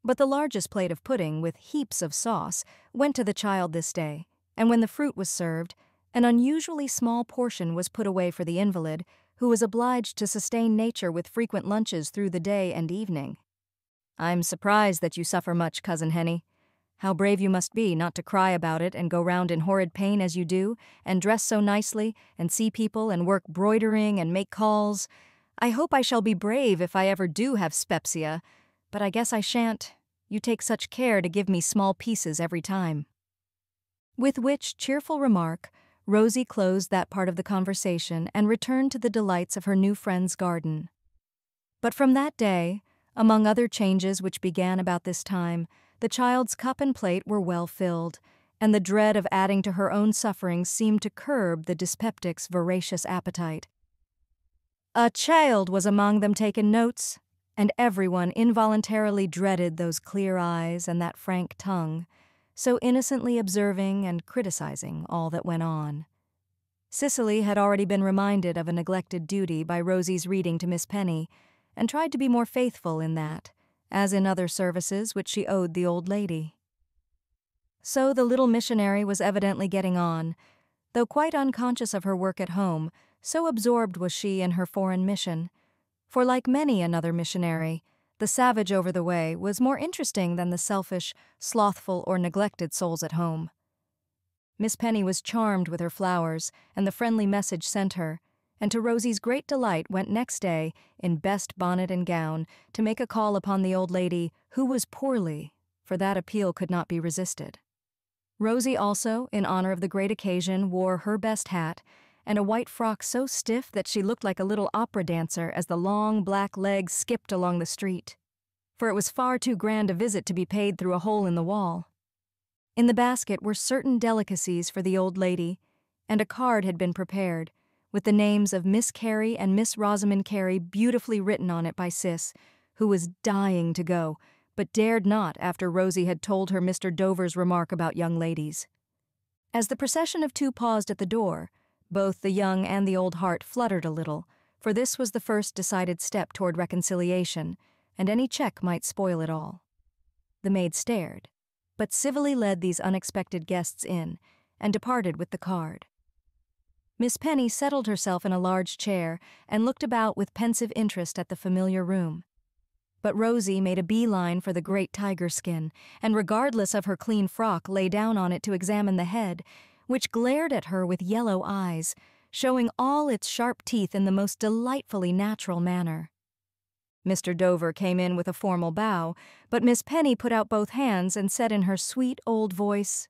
But the largest plate of pudding, with heaps of sauce, went to the child this day, and when the fruit was served, an unusually small portion was put away for the invalid, who was obliged to sustain nature with frequent lunches through the day and evening. "I'm surprised that you suffer much, Cousin Henny. How brave you must be not to cry about it and go round in horrid pain as you do, and dress so nicely, and see people, and work broidering, and make calls. I hope I shall be brave if I ever do have spepsia, but I guess I shan't. You take such care to give me small pieces every time." With which cheerful remark, Rosie closed that part of the conversation and returned to the delights of her new friend's garden. But from that day, among other changes which began about this time, the child's cup and plate were well filled, and the dread of adding to her own sufferings seemed to curb the dyspeptic's voracious appetite. A child was among them taking notes, and everyone involuntarily dreaded those clear eyes and that frank tongue, so innocently observing and criticizing all that went on. Cicely had already been reminded of a neglected duty by Rosie's reading to Miss Penny, and tried to be more faithful in that, as in other services which she owed the old lady. So the little missionary was evidently getting on, though quite unconscious of her work at home, so absorbed was she in her foreign mission. For like many another missionary, the savage over the way was more interesting than the selfish, slothful, or neglected souls at home. Miss Penny was charmed with her flowers and the friendly message sent her, and to Rosie's great delight went next day, in best bonnet and gown, to make a call upon the old lady, who was poorly, for that appeal could not be resisted. Rosie also, in honor of the great occasion, wore her best hat, and a white frock so stiff that she looked like a little opera dancer as the long black legs skipped along the street, for it was far too grand a visit to be paid through a hole in the wall. In the basket were certain delicacies for the old lady, and a card had been prepared, with the names of Miss Carey and Miss Rosamond Carey beautifully written on it by Cis, who was dying to go, but dared not after Rosie had told her Mr. Dover's remark about young ladies. As the procession of two paused at the door, both the young and the old heart fluttered a little, for this was the first decided step toward reconciliation, and any check might spoil it all. The maid stared, but civilly led these unexpected guests in, and departed with the card. Miss Penny settled herself in a large chair and looked about with pensive interest at the familiar room. But Rosie made a bee-line for the great tiger skin, and regardless of her clean frock lay down on it to examine the head, which glared at her with yellow eyes, showing all its sharp teeth in the most delightfully natural manner. Mr. Dover came in with a formal bow, but Miss Penny put out both hands and said in her sweet old voice,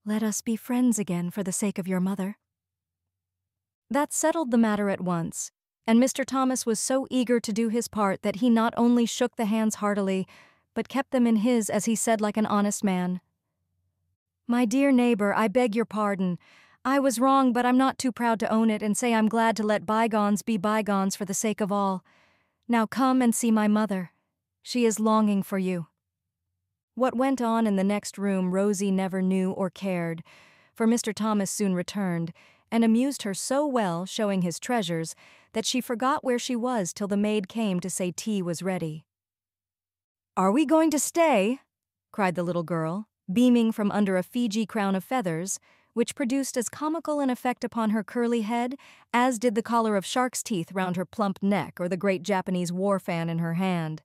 "Let us be friends again for the sake of your mother." That settled the matter at once, and Mr. Thomas was so eager to do his part that he not only shook the hands heartily, but kept them in his as he said like an honest man, "My dear neighbor, I beg your pardon. I was wrong, but I'm not too proud to own it and say I'm glad to let bygones be bygones for the sake of all. Now come and see my mother. She is longing for you." What went on in the next room Rosie never knew or cared, for Mr. Thomas soon returned, and amused her so well, showing his treasures, that she forgot where she was till the maid came to say tea was ready. "Are we going to stay?" cried the little girl, beaming from under a Fiji crown of feathers, which produced as comical an effect upon her curly head as did the collar of shark's teeth round her plump neck or the great Japanese war fan in her hand.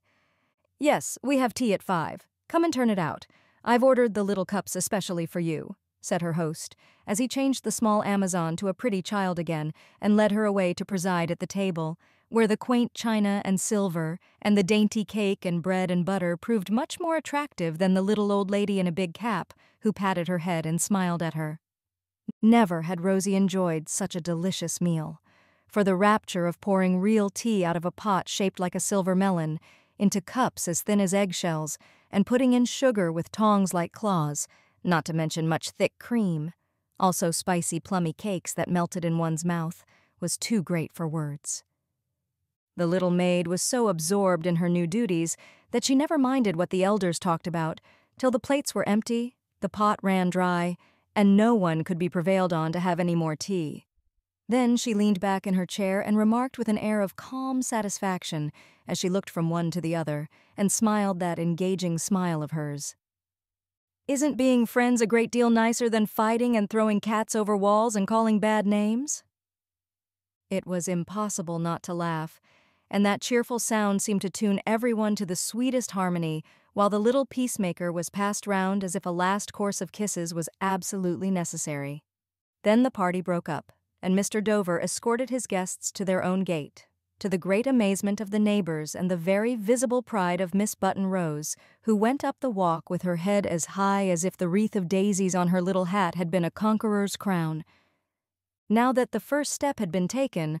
"Yes, we have tea at 5. Come and turn it out. I've ordered the little cups especially for you," said her host, as he changed the small Amazon to a pretty child again and led her away to preside at the table, where the quaint china and silver and the dainty cake and bread and butter proved much more attractive than the little old lady in a big cap who patted her head and smiled at her. Never had Rosie enjoyed such a delicious meal, for the rapture of pouring real tea out of a pot shaped like a silver melon into cups as thin as eggshells and putting in sugar with tongs like claws, not to mention much thick cream, also spicy plummy cakes that melted in one's mouth, was too great for words. The little maid was so absorbed in her new duties that she never minded what the elders talked about till the plates were empty, the pot ran dry, and no one could be prevailed on to have any more tea. Then she leaned back in her chair and remarked with an air of calm satisfaction as she looked from one to the other and smiled that engaging smile of hers. "Isn't being friends a great deal nicer than fighting and throwing cats over walls and calling bad names?" It was impossible not to laugh, and that cheerful sound seemed to tune everyone to the sweetest harmony, while the little peacemaker was passed round as if a last course of kisses was absolutely necessary. Then the party broke up, and Mr. Dover escorted his guests to their own gate, to the great amazement of the neighbors and the very visible pride of Miss Button-Rose, who went up the walk with her head as high as if the wreath of daisies on her little hat had been a conqueror's crown. Now that the first step had been taken,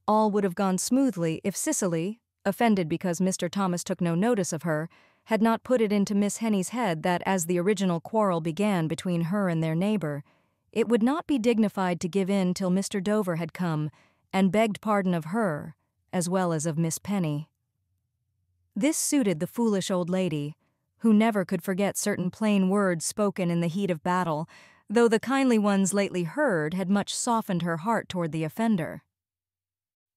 all would have gone smoothly if Cicely, offended because Mr. Thomas took no notice of her, had not put it into Miss Henny's head that as the original quarrel began between her and their neighbor, it would not be dignified to give in till Mr. Dover had come and begged pardon of her, as well as of Miss Penny. This suited the foolish old lady, who never could forget certain plain words spoken in the heat of battle, though the kindly ones lately heard had much softened her heart toward the offender.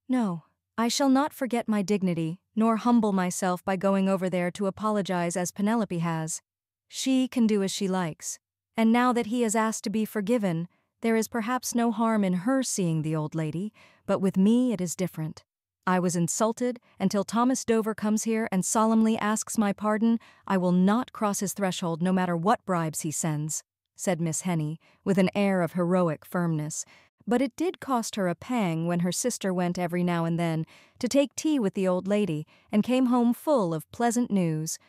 "No, I shall not forget my dignity, nor humble myself by going over there to apologize as Penelope has. She can do as she likes, and now that he has asked to be forgiven, there is perhaps no harm in her seeing the old lady, but with me it is different. I was insulted, and till Thomas Dover comes here and solemnly asks my pardon, I will not cross his threshold no matter what bribes he sends," said Miss Henny, with an air of heroic firmness. But it did cost her a pang when her sister went every now and then to take tea with the old lady and came home full of pleasant news,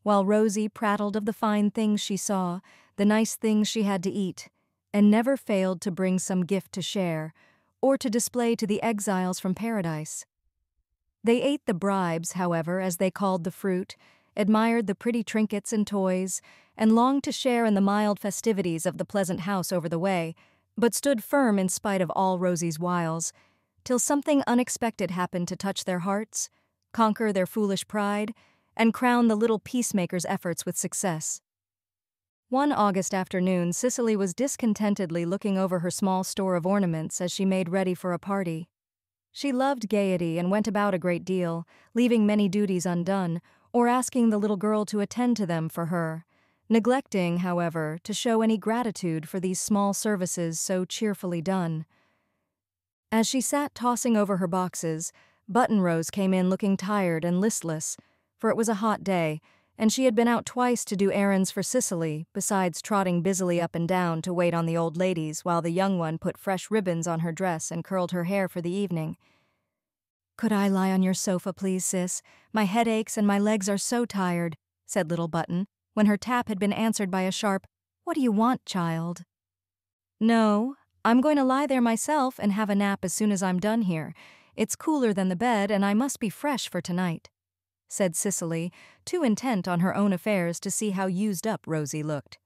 while Rosie prattled of the fine things she saw, the nice things she had to eat, and never failed to bring some gift to share, or to display to the exiles from paradise. They ate the bribes, however, as they called the fruit, admired the pretty trinkets and toys, and longed to share in the mild festivities of the pleasant house over the way, but stood firm in spite of all Rosie's wiles, till something unexpected happened to touch their hearts, conquer their foolish pride, and crown the little peacemaker's efforts with success. One August afternoon, Cicely was discontentedly looking over her small store of ornaments as she made ready for a party. She loved gaiety and went about a great deal, leaving many duties undone, or asking the little girl to attend to them for her, neglecting, however, to show any gratitude for these small services so cheerfully done. As she sat tossing over her boxes, Button-Rose came in looking tired and listless, for it was a hot day, and she had been out twice to do errands for Cicely, besides trotting busily up and down to wait on the old ladies while the young one put fresh ribbons on her dress and curled her hair for the evening. "Could I lie on your sofa, please, sis? My head aches and my legs are so tired," said little Button, when her tap had been answered by a sharp, "What do you want, child?" "No, I'm going to lie there myself and have a nap as soon as I'm done here. It's cooler than the bed, and I must be fresh for tonight," said Cicely, too intent on her own affairs to see how used up Rosie looked.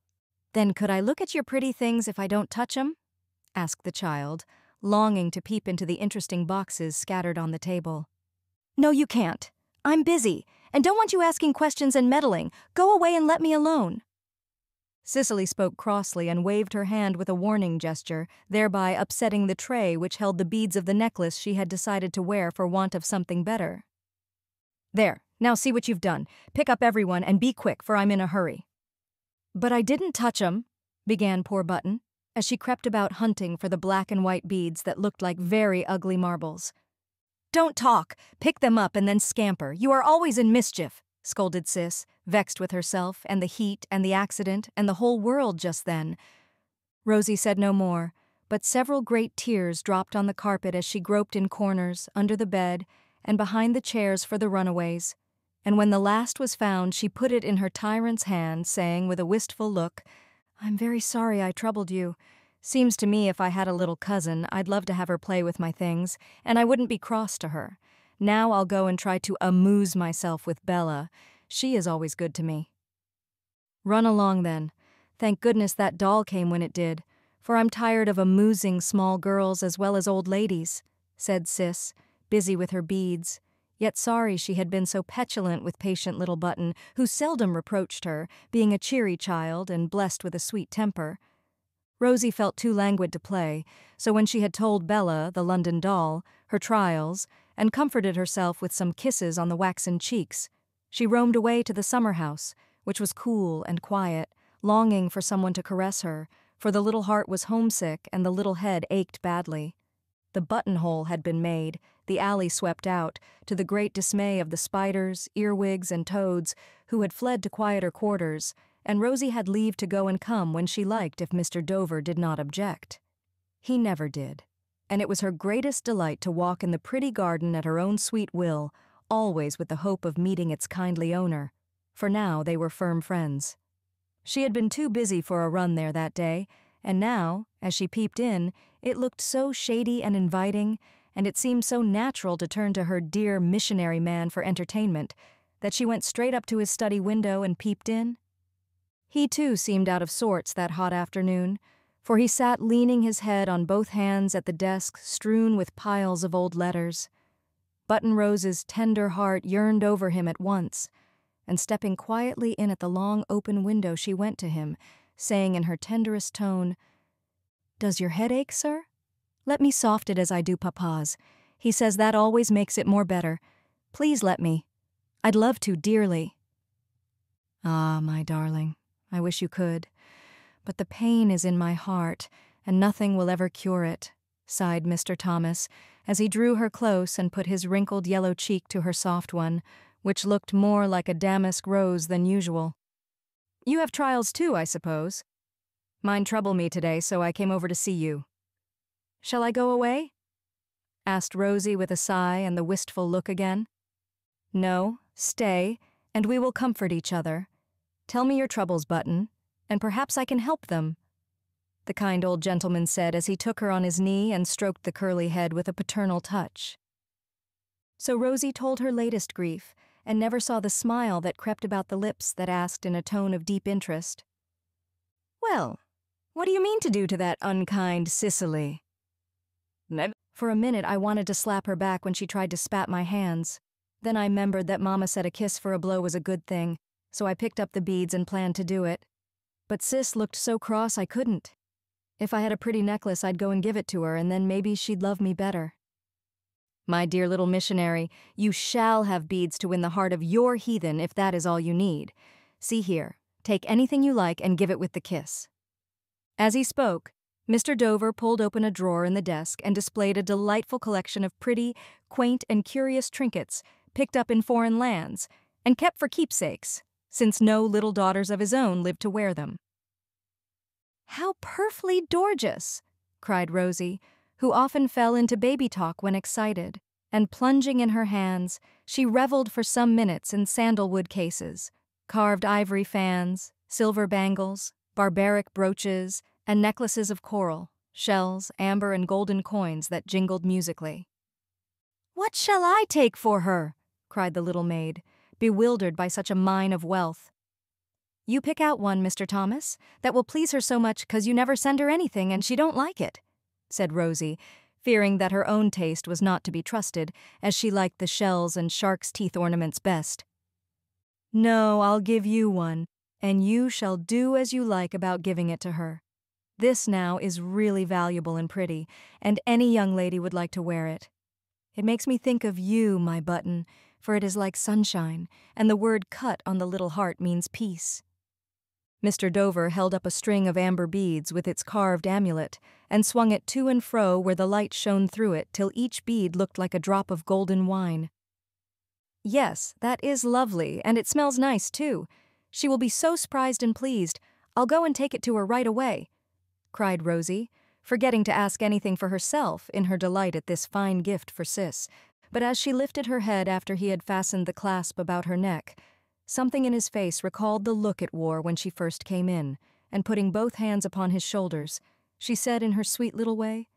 "Then could I look at your pretty things if I don't touch 'em?" asked the child, longing to peep into the interesting boxes scattered on the table. "No, you can't. I'm busy, and don't want you asking questions and meddling. Go away and let me alone." Cicely spoke crossly and waved her hand with a warning gesture, thereby upsetting the tray which held the beads of the necklace she had decided to wear for want of something better. "There, now see what you've done. Pick up everyone and be quick, for I'm in a hurry." "But I didn't touch 'em," began poor Button, as she crept about hunting for the black and white beads that looked like very ugly marbles. "Don't talk. Pick them up and then scamper. You are always in mischief," scolded Cis, vexed with herself and the heat and the accident and the whole world just then. Rosie said no more, but several great tears dropped on the carpet as she groped in corners, under the bed, and behind the chairs for the runaways, and when the last was found she put it in her tyrant's hand, saying with a wistful look, "I'm very sorry I troubled you. Seems to me if I had a little cousin, I'd love to have her play with my things, and I wouldn't be cross to her. Now I'll go and try to amuse myself with Bella. She is always good to me." "Run along then. Thank goodness that doll came when it did, for I'm tired of amusing small girls as well as old ladies," said Cis, busy with her beads, yet sorry she had been so petulant with patient little Button, who seldom reproached her, being a cheery child and blessed with a sweet temper. Rosie felt too languid to play, so when she had told Bella, the London doll, her trials, and comforted herself with some kisses on the waxen cheeks, she roamed away to the summer house, which was cool and quiet, longing for someone to caress her, for the little heart was homesick and the little head ached badly. The buttonhole had been made, the alley swept out, to the great dismay of the spiders, earwigs, and toads, who had fled to quieter quarters, and Rosie had leave to go and come when she liked if Mr. Dover did not object. He never did, and it was her greatest delight to walk in the pretty garden at her own sweet will, always with the hope of meeting its kindly owner, for now they were firm friends. She had been too busy for a run there that day, and now, as she peeped in, it looked so shady and inviting, and it seemed so natural to turn to her dear missionary man for entertainment, that she went straight up to his study window and peeped in. He too seemed out of sorts that hot afternoon, for he sat leaning his head on both hands at the desk strewn with piles of old letters. Button Rose's tender heart yearned over him at once, and stepping quietly in at the long open window she went to him, saying in her tenderest tone, "Does your head ache, sir? Let me soft it as I do papa's. He says that always makes it more better. Please let me. I'd love to dearly." "Ah, my darling, I wish you could. But the pain is in my heart, and nothing will ever cure it," sighed Mr. Thomas, as he drew her close and put his wrinkled yellow cheek to her soft one, which looked more like a damask rose than usual. "You have trials too, I suppose? Mine trouble me today, so I came over to see you." "Shall I go away?" asked Rosie with a sigh and the wistful look again. "No, stay, and we will comfort each other. Tell me your troubles, Button, and perhaps I can help them," the kind old gentleman said as he took her on his knee and stroked the curly head with a paternal touch. So Rosie told her latest grief, and never saw the smile that crept about the lips that asked in a tone of deep interest, "Well, what do you mean to do to that unkind Cicely?" For a minute I wanted to slap her back when she tried to spat my hands. Then I remembered that Mama said a kiss for a blow was a good thing, so I picked up the beads and planned to do it. But Sis looked so cross I couldn't. If I had a pretty necklace, I'd go and give it to her, and then maybe she'd love me better. "My dear little missionary, you shall have beads to win the heart of your heathen if that is all you need. See here, take anything you like and give it with the kiss." As he spoke, Mr. Dover pulled open a drawer in the desk and displayed a delightful collection of pretty, quaint, and curious trinkets picked up in foreign lands and kept for keepsakes, since no little daughters of his own lived to wear them. "How perfectly gorgeous!" cried Rosie, who often fell into baby talk when excited, and plunging in her hands, she reveled for some minutes in sandalwood cases, carved ivory fans, silver bangles, barbaric brooches, and necklaces of coral, shells, amber, and golden coins that jingled musically. "What shall I take for her?" cried the little maid, bewildered by such a mine of wealth. "You pick out one, Mr. Thomas, that will please her so much 'cause you never send her anything and she don't like it," said Rosie, fearing that her own taste was not to be trusted, as she liked the shells and shark's teeth ornaments best. "No, I'll give you one, and you shall do as you like about giving it to her. This now is really valuable and pretty, and any young lady would like to wear it. It makes me think of you, my Button, for it is like sunshine, and the word cut on the little heart means peace." Mr. Dover held up a string of amber beads with its carved amulet, and swung it to and fro where the light shone through it till each bead looked like a drop of golden wine. "Yes, that is lovely, and it smells nice, too. She will be so surprised and pleased. I'll go and take it to her right away," cried Rosie, forgetting to ask anything for herself in her delight at this fine gift for Sis. But as she lifted her head after he had fastened the clasp about her neck, something in his face recalled the look it wore when she first came in, and putting both hands upon his shoulders, she said in her sweet little way,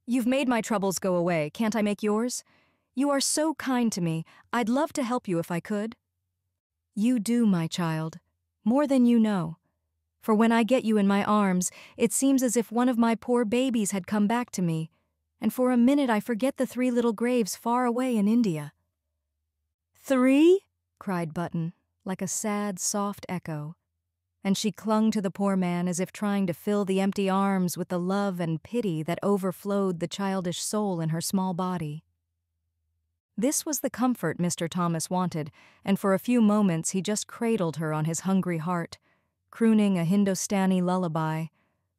"You've made my troubles go away, can't I make yours? You are so kind to me, I'd love to help you if I could." "You do, my child, more than you know. For when I get you in my arms, it seems as if one of my poor babies had come back to me, and for a minute I forget the 3 little graves far away in India." "3?" cried Button, like a sad, soft echo. and she clung to the poor man as if trying to fill the empty arms with the love and pity that overflowed the childish soul in her small body. This was the comfort Mr. Thomas wanted, and for a few moments he just cradled her on his hungry heart, crooning a Hindustani lullaby,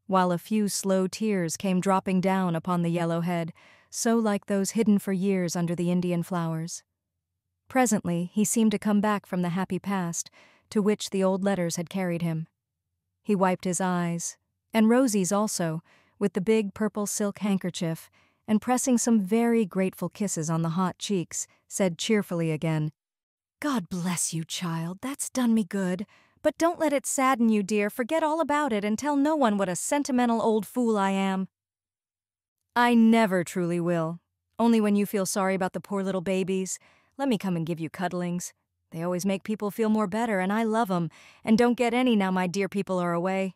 while a few slow tears came dropping down upon the yellow head, so like those hidden for years under the Indian flowers. Presently he seemed to come back from the happy past, to which the old letters had carried him. He wiped his eyes, and Rosie's also, with the big purple silk handkerchief, and pressing some very grateful kisses on the hot cheeks, said cheerfully again, "God bless you, child, that's done me good. But don't let it sadden you, dear. Forget all about it and tell no one what a sentimental old fool I am." "I never truly will. Only when you feel sorry about the poor little babies. Let me come and give you cuddlings. They always make people feel more better, and I love 'em, and don't get any now my dear people are away."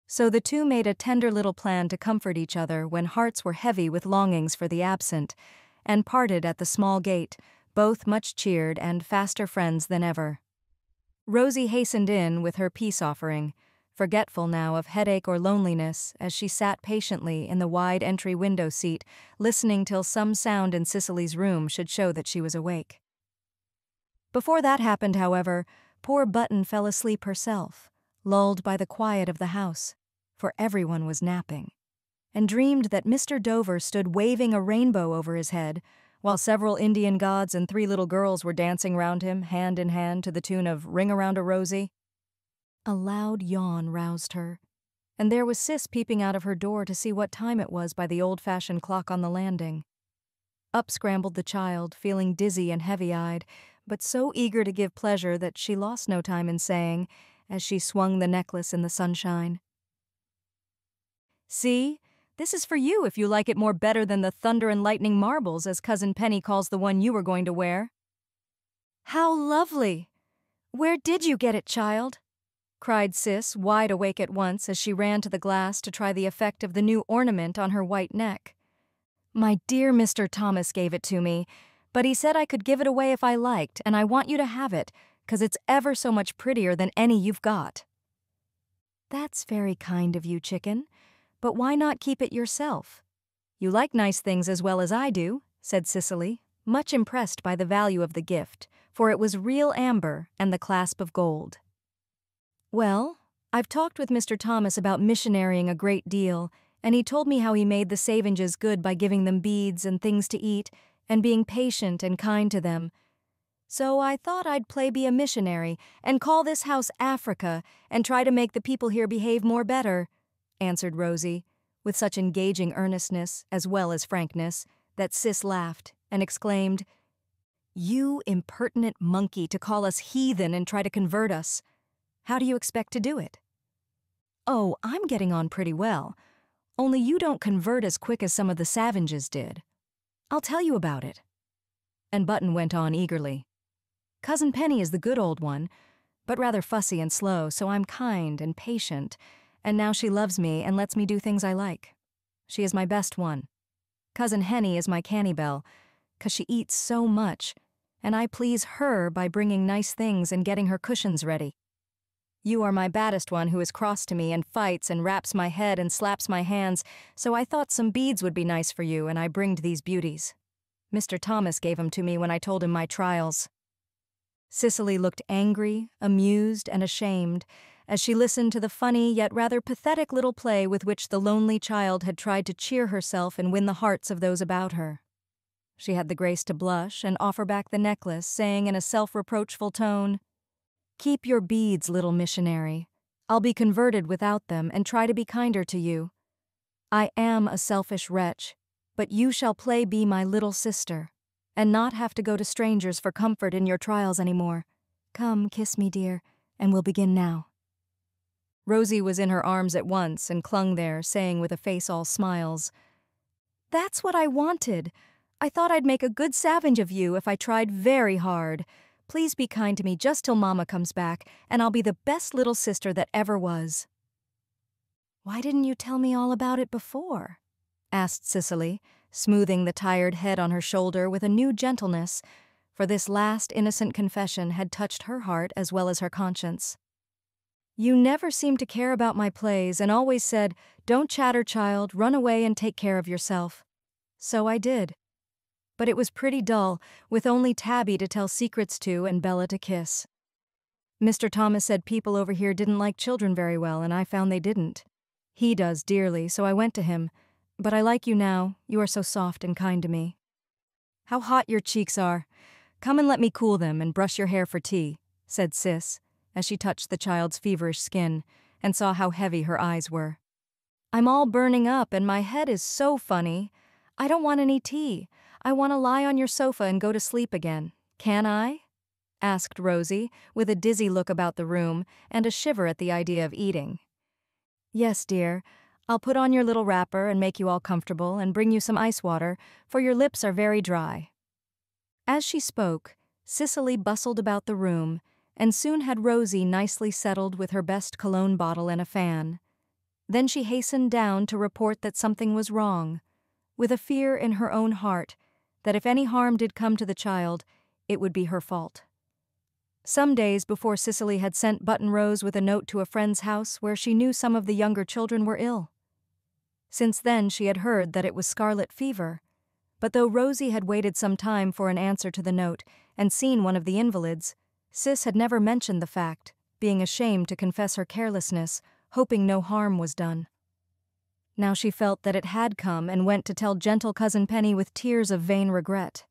So the two made a tender little plan to comfort each other when hearts were heavy with longings for the absent, and parted at the small gate, both much cheered and faster friends than ever. Rosie hastened in with her peace offering, forgetful now of headache or loneliness as she sat patiently in the wide entry window seat, listening till some sound in Cicely's room should show that she was awake. Before that happened, however, poor Button fell asleep herself, lulled by the quiet of the house, for everyone was napping, and dreamed that Mr. Dover stood waving a rainbow over his head, while several Indian gods and 3 little girls were dancing round him, hand in hand, to the tune of "Ring Around a Rosie." A loud yawn roused her, and there was Cis peeping out of her door to see what time it was by the old-fashioned clock on the landing. Up scrambled the child, feeling dizzy and heavy-eyed, but so eager to give pleasure that she lost no time in saying, as she swung the necklace in the sunshine, "See? This is for you if you like it more better than the thunder and lightning marbles, as Cousin Penny calls the one you were going to wear." "How lovely! Where did you get it, child?" cried Cis, wide awake at once as she ran to the glass to try the effect of the new ornament on her white neck. "My dear Mr. Thomas gave it to me, but he said I could give it away if I liked, and I want you to have it, 'cause it's ever so much prettier than any you've got." "That's very kind of you, chicken. But why not keep it yourself? You like nice things as well as I do," said Cicely, much impressed by the value of the gift, for it was real amber and the clasp of gold. "Well, I've talked with Mr. Thomas about missionarying a great deal, and he told me how he made the Savinges good by giving them beads and things to eat, and being patient and kind to them. So I thought I'd be a missionary, and call this house Africa, and try to make the people here behave more better," answered Rosie, with such engaging earnestness, as well as frankness, that Cis laughed and exclaimed, "You impertinent monkey, to call us heathen and try to convert us. How do you expect to do it?" "Oh, I'm getting on pretty well, only you don't convert as quick as some of the Savinges did. I'll tell you about it." And Button went on eagerly. "Cousin Penny is the good old one, but rather fussy and slow, so I'm kind and patient, and now she loves me and lets me do things I like. She is my best one. Cousin Henny is my canny bell, 'cause she eats so much, and I please her by bringing nice things and getting her cushions ready. You are my baddest one, who is cross to me and fights and raps my head and slaps my hands, so I thought some beads would be nice for you, and I bringed these beauties. Mr. Thomas gave 'em to me when I told him my trials." Cicely looked angry, amused, and ashamed, as she listened to the funny yet rather pathetic little play with which the lonely child had tried to cheer herself and win the hearts of those about her. She had the grace to blush and offer back the necklace, saying in a self-reproachful tone, "Keep your beads, little missionary. I'll be converted without them and try to be kinder to you. I am a selfish wretch, but you shall be my little sister, and not have to go to strangers for comfort in your trials anymore. Come, kiss me, dear, and we'll begin now." Rosie was in her arms at once and clung there, saying with a face all smiles, "That's what I wanted. I thought I'd make a good savage of you if I tried very hard. Please be kind to me just till Mama comes back, and I'll be the best little sister that ever was." "Why didn't you tell me all about it before?" asked Cicely, smoothing the tired head on her shoulder with a new gentleness, for this last innocent confession had touched her heart as well as her conscience. You never seemed to care about my plays and always said, 'Don't chatter, child, run away and take care of yourself.' So I did. But it was pretty dull, with only Tabby to tell secrets to and Bella to kiss. Mr. Thomas said people over here didn't like children very well, and I found they didn't. He does dearly, so I went to him. But I like you now. You are so soft and kind to me. How hot your cheeks are. Come and let me cool them and brush your hair for tea," said Sis, as she touched the child's feverish skin and saw how heavy her eyes were. "I'm all burning up and my head is so funny. I don't want any tea. I want to lie on your sofa and go to sleep again. Can I?" asked Rosie, with a dizzy look about the room and a shiver at the idea of eating. "Yes, dear. I'll put on your little wrapper and make you all comfortable and bring you some ice water, for your lips are very dry." As she spoke, Cicely bustled about the room and soon had Rosie nicely settled with her best cologne bottle and a fan. Then she hastened down to report that something was wrong, with a fear in her own heart that if any harm did come to the child, it would be her fault. Some days before Cicely had sent Button Rose with a note to a friend's house where she knew some of the younger children were ill. Since then she had heard that it was scarlet fever, but though Rosie had waited some time for an answer to the note and seen one of the invalids, Cis had never mentioned the fact, being ashamed to confess her carelessness, hoping no harm was done. Now she felt that it had come and went to tell gentle Cousin Penny with tears of vain regret.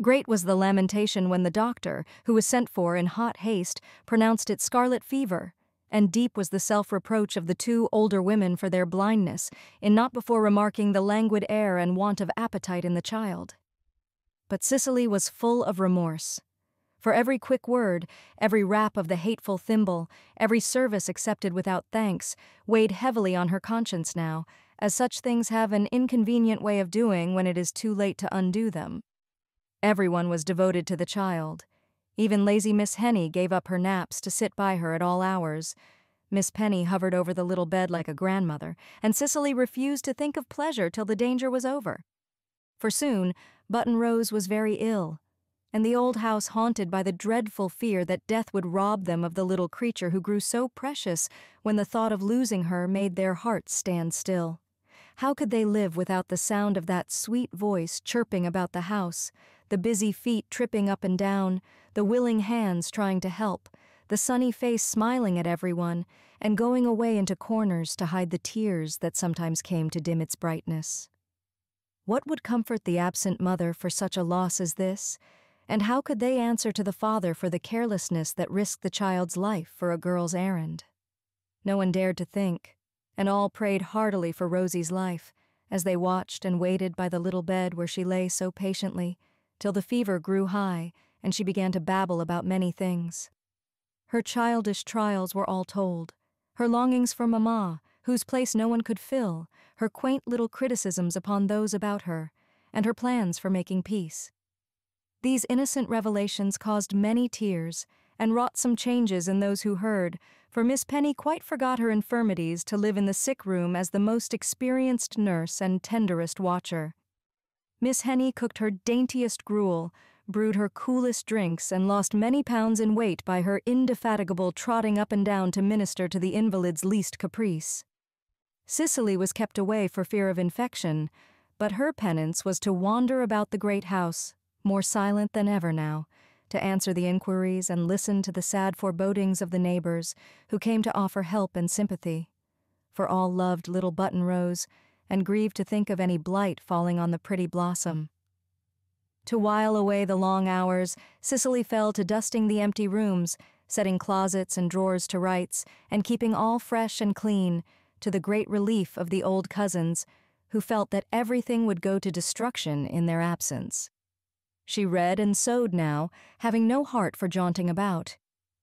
Great was the lamentation when the doctor, who was sent for in hot haste, pronounced it scarlet fever, and deep was the self-reproach of the two older women for their blindness in not before remarking the languid air and want of appetite in the child. But Cicely was full of remorse. For every quick word, every rap of the hateful thimble, every service accepted without thanks, weighed heavily on her conscience now, as such things have an inconvenient way of doing when it is too late to undo them. Everyone was devoted to the child. Even lazy Miss Henny gave up her naps to sit by her at all hours. Miss Penny hovered over the little bed like a grandmother, and Cicely refused to think of pleasure till the danger was over. For soon, Button Rose was very ill, and the old house haunted by the dreadful fear that death would rob them of the little creature who grew so precious when the thought of losing her made their hearts stand still. How could they live without the sound of that sweet voice chirping about the house, the busy feet tripping up and down, the willing hands trying to help, the sunny face smiling at everyone, and going away into corners to hide the tears that sometimes came to dim its brightness? What would comfort the absent mother for such a loss as this, and how could they answer to the father for the carelessness that risked the child's life for a girl's errand? No one dared to think, and all prayed heartily for Rosie's life, as they watched and waited by the little bed where she lay so patiently, till the fever grew high and she began to babble about many things. Her childish trials were all told, her longings for Mamma, whose place no one could fill, her quaint little criticisms upon those about her, and her plans for making peace. These innocent revelations caused many tears and wrought some changes in those who heard, for Miss Penny quite forgot her infirmities to live in the sick room as the most experienced nurse and tenderest watcher. Miss Henny cooked her daintiest gruel, brewed her coolest drinks, and lost many pounds in weight by her indefatigable trotting up and down to minister to the invalid's least caprice. Cicely was kept away for fear of infection, but her penance was to wander about the great house, more silent than ever now, to answer the inquiries and listen to the sad forebodings of the neighbors who came to offer help and sympathy. For all loved little Button Rose, and grieved to think of any blight falling on the pretty blossom. To while away the long hours, Cicely fell to dusting the empty rooms, setting closets and drawers to rights, and keeping all fresh and clean, to the great relief of the old cousins, who felt that everything would go to destruction in their absence. She read and sewed now, having no heart for jaunting about,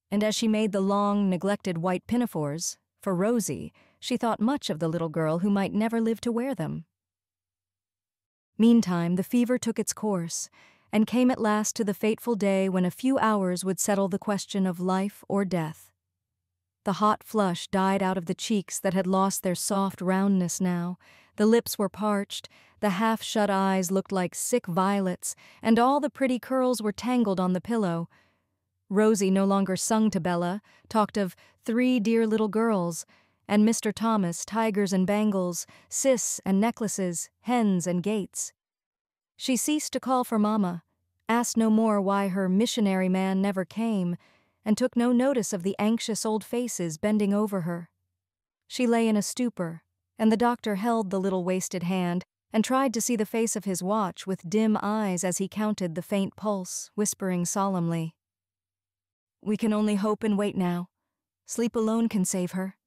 and as she made the long, neglected white pinafores, for Rosie, she thought much of the little girl who might never live to wear them. Meantime, the fever took its course, and came at last to the fateful day when a few hours would settle the question of life or death. The hot flush died out of the cheeks that had lost their soft roundness now, the lips were parched, the half-shut eyes looked like sick violets, and all the pretty curls were tangled on the pillow. Rosie no longer sung to Bella, talked of 3 dear little girls, and Mr. Thomas, tigers and bangles, sis and necklaces, hens and gates. She ceased to call for Mama, asked no more why her missionary man never came, and took no notice of the anxious old faces bending over her. She lay in a stupor, and the doctor held the little wasted hand and tried to see the face of his watch with dim eyes as he counted the faint pulse, whispering solemnly, "We can only hope and wait now. Sleep alone can save her."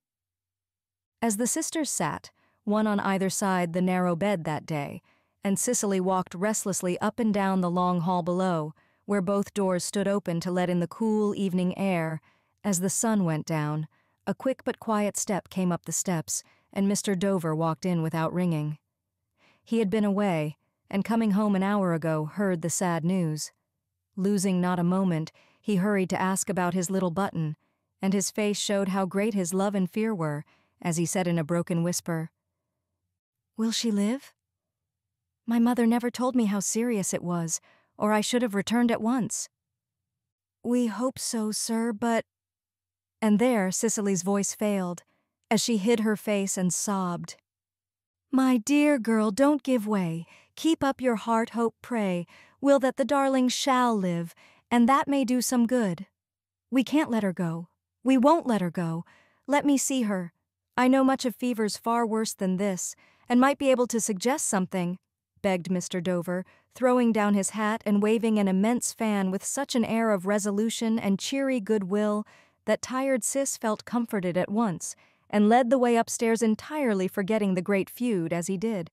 As the sisters sat, one on either side the narrow bed that day, and Cicely walked restlessly up and down the long hall below, where both doors stood open to let in the cool evening air, as the sun went down, a quick but quiet step came up the steps, and Mr. Dover walked in without ringing. He had been away, and coming home an hour ago, heard the sad news. Losing not a moment, he hurried to ask about his little Button, and his face showed how great his love and fear were, as he said in a broken whisper, "Will she live? My mother never told me how serious it was, or I should have returned at once." "We hope so, sir, but—" And there Cicely's voice failed, as she hid her face and sobbed. "My dear girl, don't give way. Keep up your heart, hope, pray. Will that the darling shall live, and that may do some good. We can't let her go. We won't let her go. Let me see her. I know much of fevers far worse than this, and might be able to suggest something," begged Mr. Dover, throwing down his hat and waving an immense fan with such an air of resolution and cheery goodwill that tired Cis felt comforted at once, and led the way upstairs entirely forgetting the great feud as he did.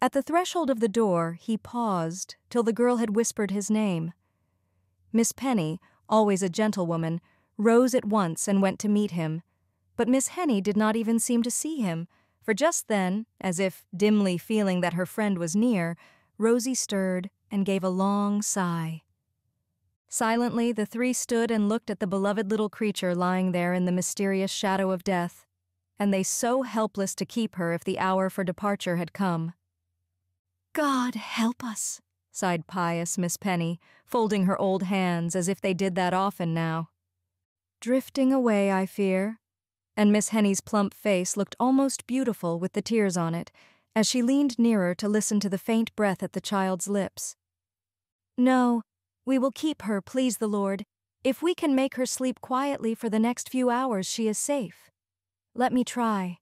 At the threshold of the door he paused till the girl had whispered his name. Miss Penny, always a gentlewoman, rose at once and went to meet him, but Miss Henny did not even seem to see him, for just then, as if dimly feeling that her friend was near, Rosie stirred and gave a long sigh. Silently the 3 stood and looked at the beloved little creature lying there in the mysterious shadow of death, and they so helpless to keep her if the hour for departure had come. "God help us," sighed pious Miss Penny, folding her old hands as if they did that often now. "Drifting away, I fear," and Miss Henny's plump face looked almost beautiful with the tears on it, as she leaned nearer to listen to the faint breath at the child's lips. "No, we will keep her, please the Lord. If we can make her sleep quietly for the next few hours, she is safe. Let me try.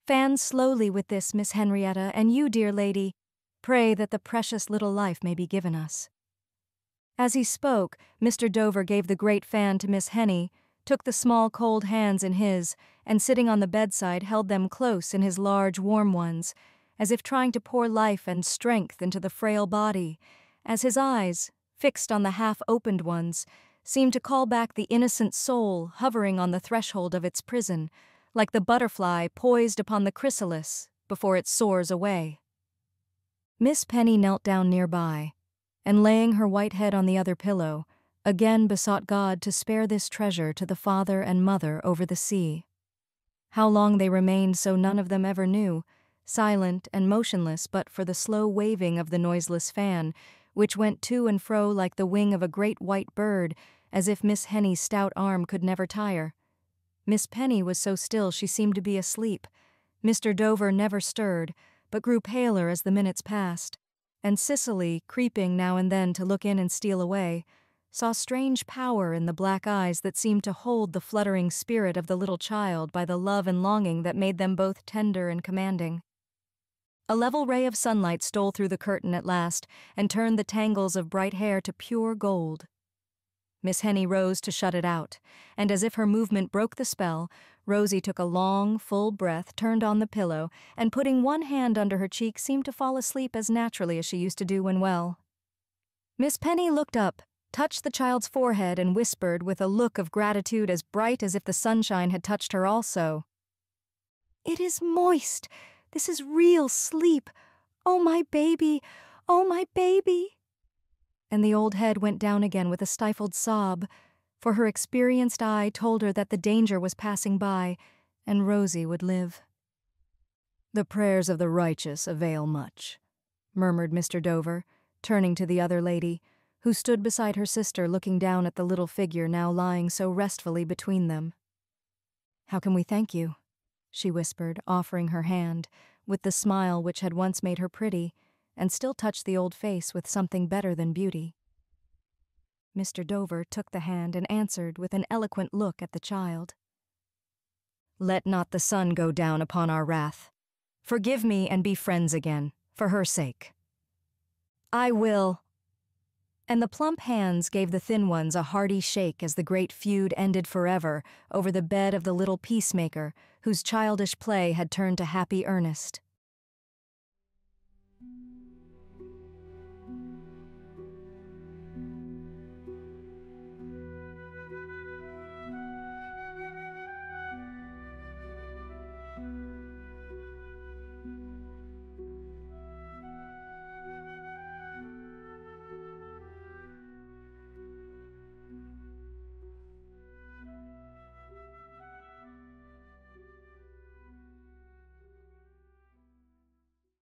Fan slowly with this, Miss Henrietta, and you, dear lady, pray that the precious little life may be given us." As he spoke, Mr. Dover gave the great fan to Miss Henny, took the small cold hands in his, and sitting on the bedside held them close in his large warm ones, as if trying to pour life and strength into the frail body, as his eyes, fixed on the half-opened ones, seemed to call back the innocent soul hovering on the threshold of its prison, like the butterfly poised upon the chrysalis before it soars away. Miss Penny knelt down nearby, and laying her white head on the other pillow, again besought God to spare this treasure to the father and mother over the sea. How long they remained so none of them ever knew, silent and motionless but for the slow waving of the noiseless fan, which went to and fro like the wing of a great white bird, as if Miss Henny's stout arm could never tire. Miss Penny was so still she seemed to be asleep. Mr. Dover never stirred, but grew paler as the minutes passed, and Cicely, creeping now and then to look in and steal away, saw strange power in the black eyes that seemed to hold the fluttering spirit of the little child by the love and longing that made them both tender and commanding. A level ray of sunlight stole through the curtain at last and turned the tangles of bright hair to pure gold. Miss Henny rose to shut it out, and as if her movement broke the spell, Rosie took a long, full breath, turned on the pillow, and putting one hand under her cheek seemed to fall asleep as naturally as she used to do when well. Miss Penny looked up, touched the child's forehead, and whispered with a look of gratitude as bright as if the sunshine had touched her also, "It is moist! This is real sleep! Oh, my baby! Oh, my baby!" And the old head went down again with a stifled sob, for her experienced eye told her that the danger was passing by, and Rosie would live. "The prayers of the righteous avail much," murmured Mr. Dover, turning to the other lady, who stood beside her sister looking down at the little figure now lying so restfully between them. "How can we thank you?" she whispered, offering her hand, with the smile which had once made her pretty, and still touched the old face with something better than beauty. Mr. Dover took the hand and answered with an eloquent look at the child. "Let not the sun go down upon our wrath. Forgive me and be friends again, for her sake." "I will." And the plump hands gave the thin ones a hearty shake as the great feud ended forever over the bed of the little peacemaker whose childish play had turned to happy earnest.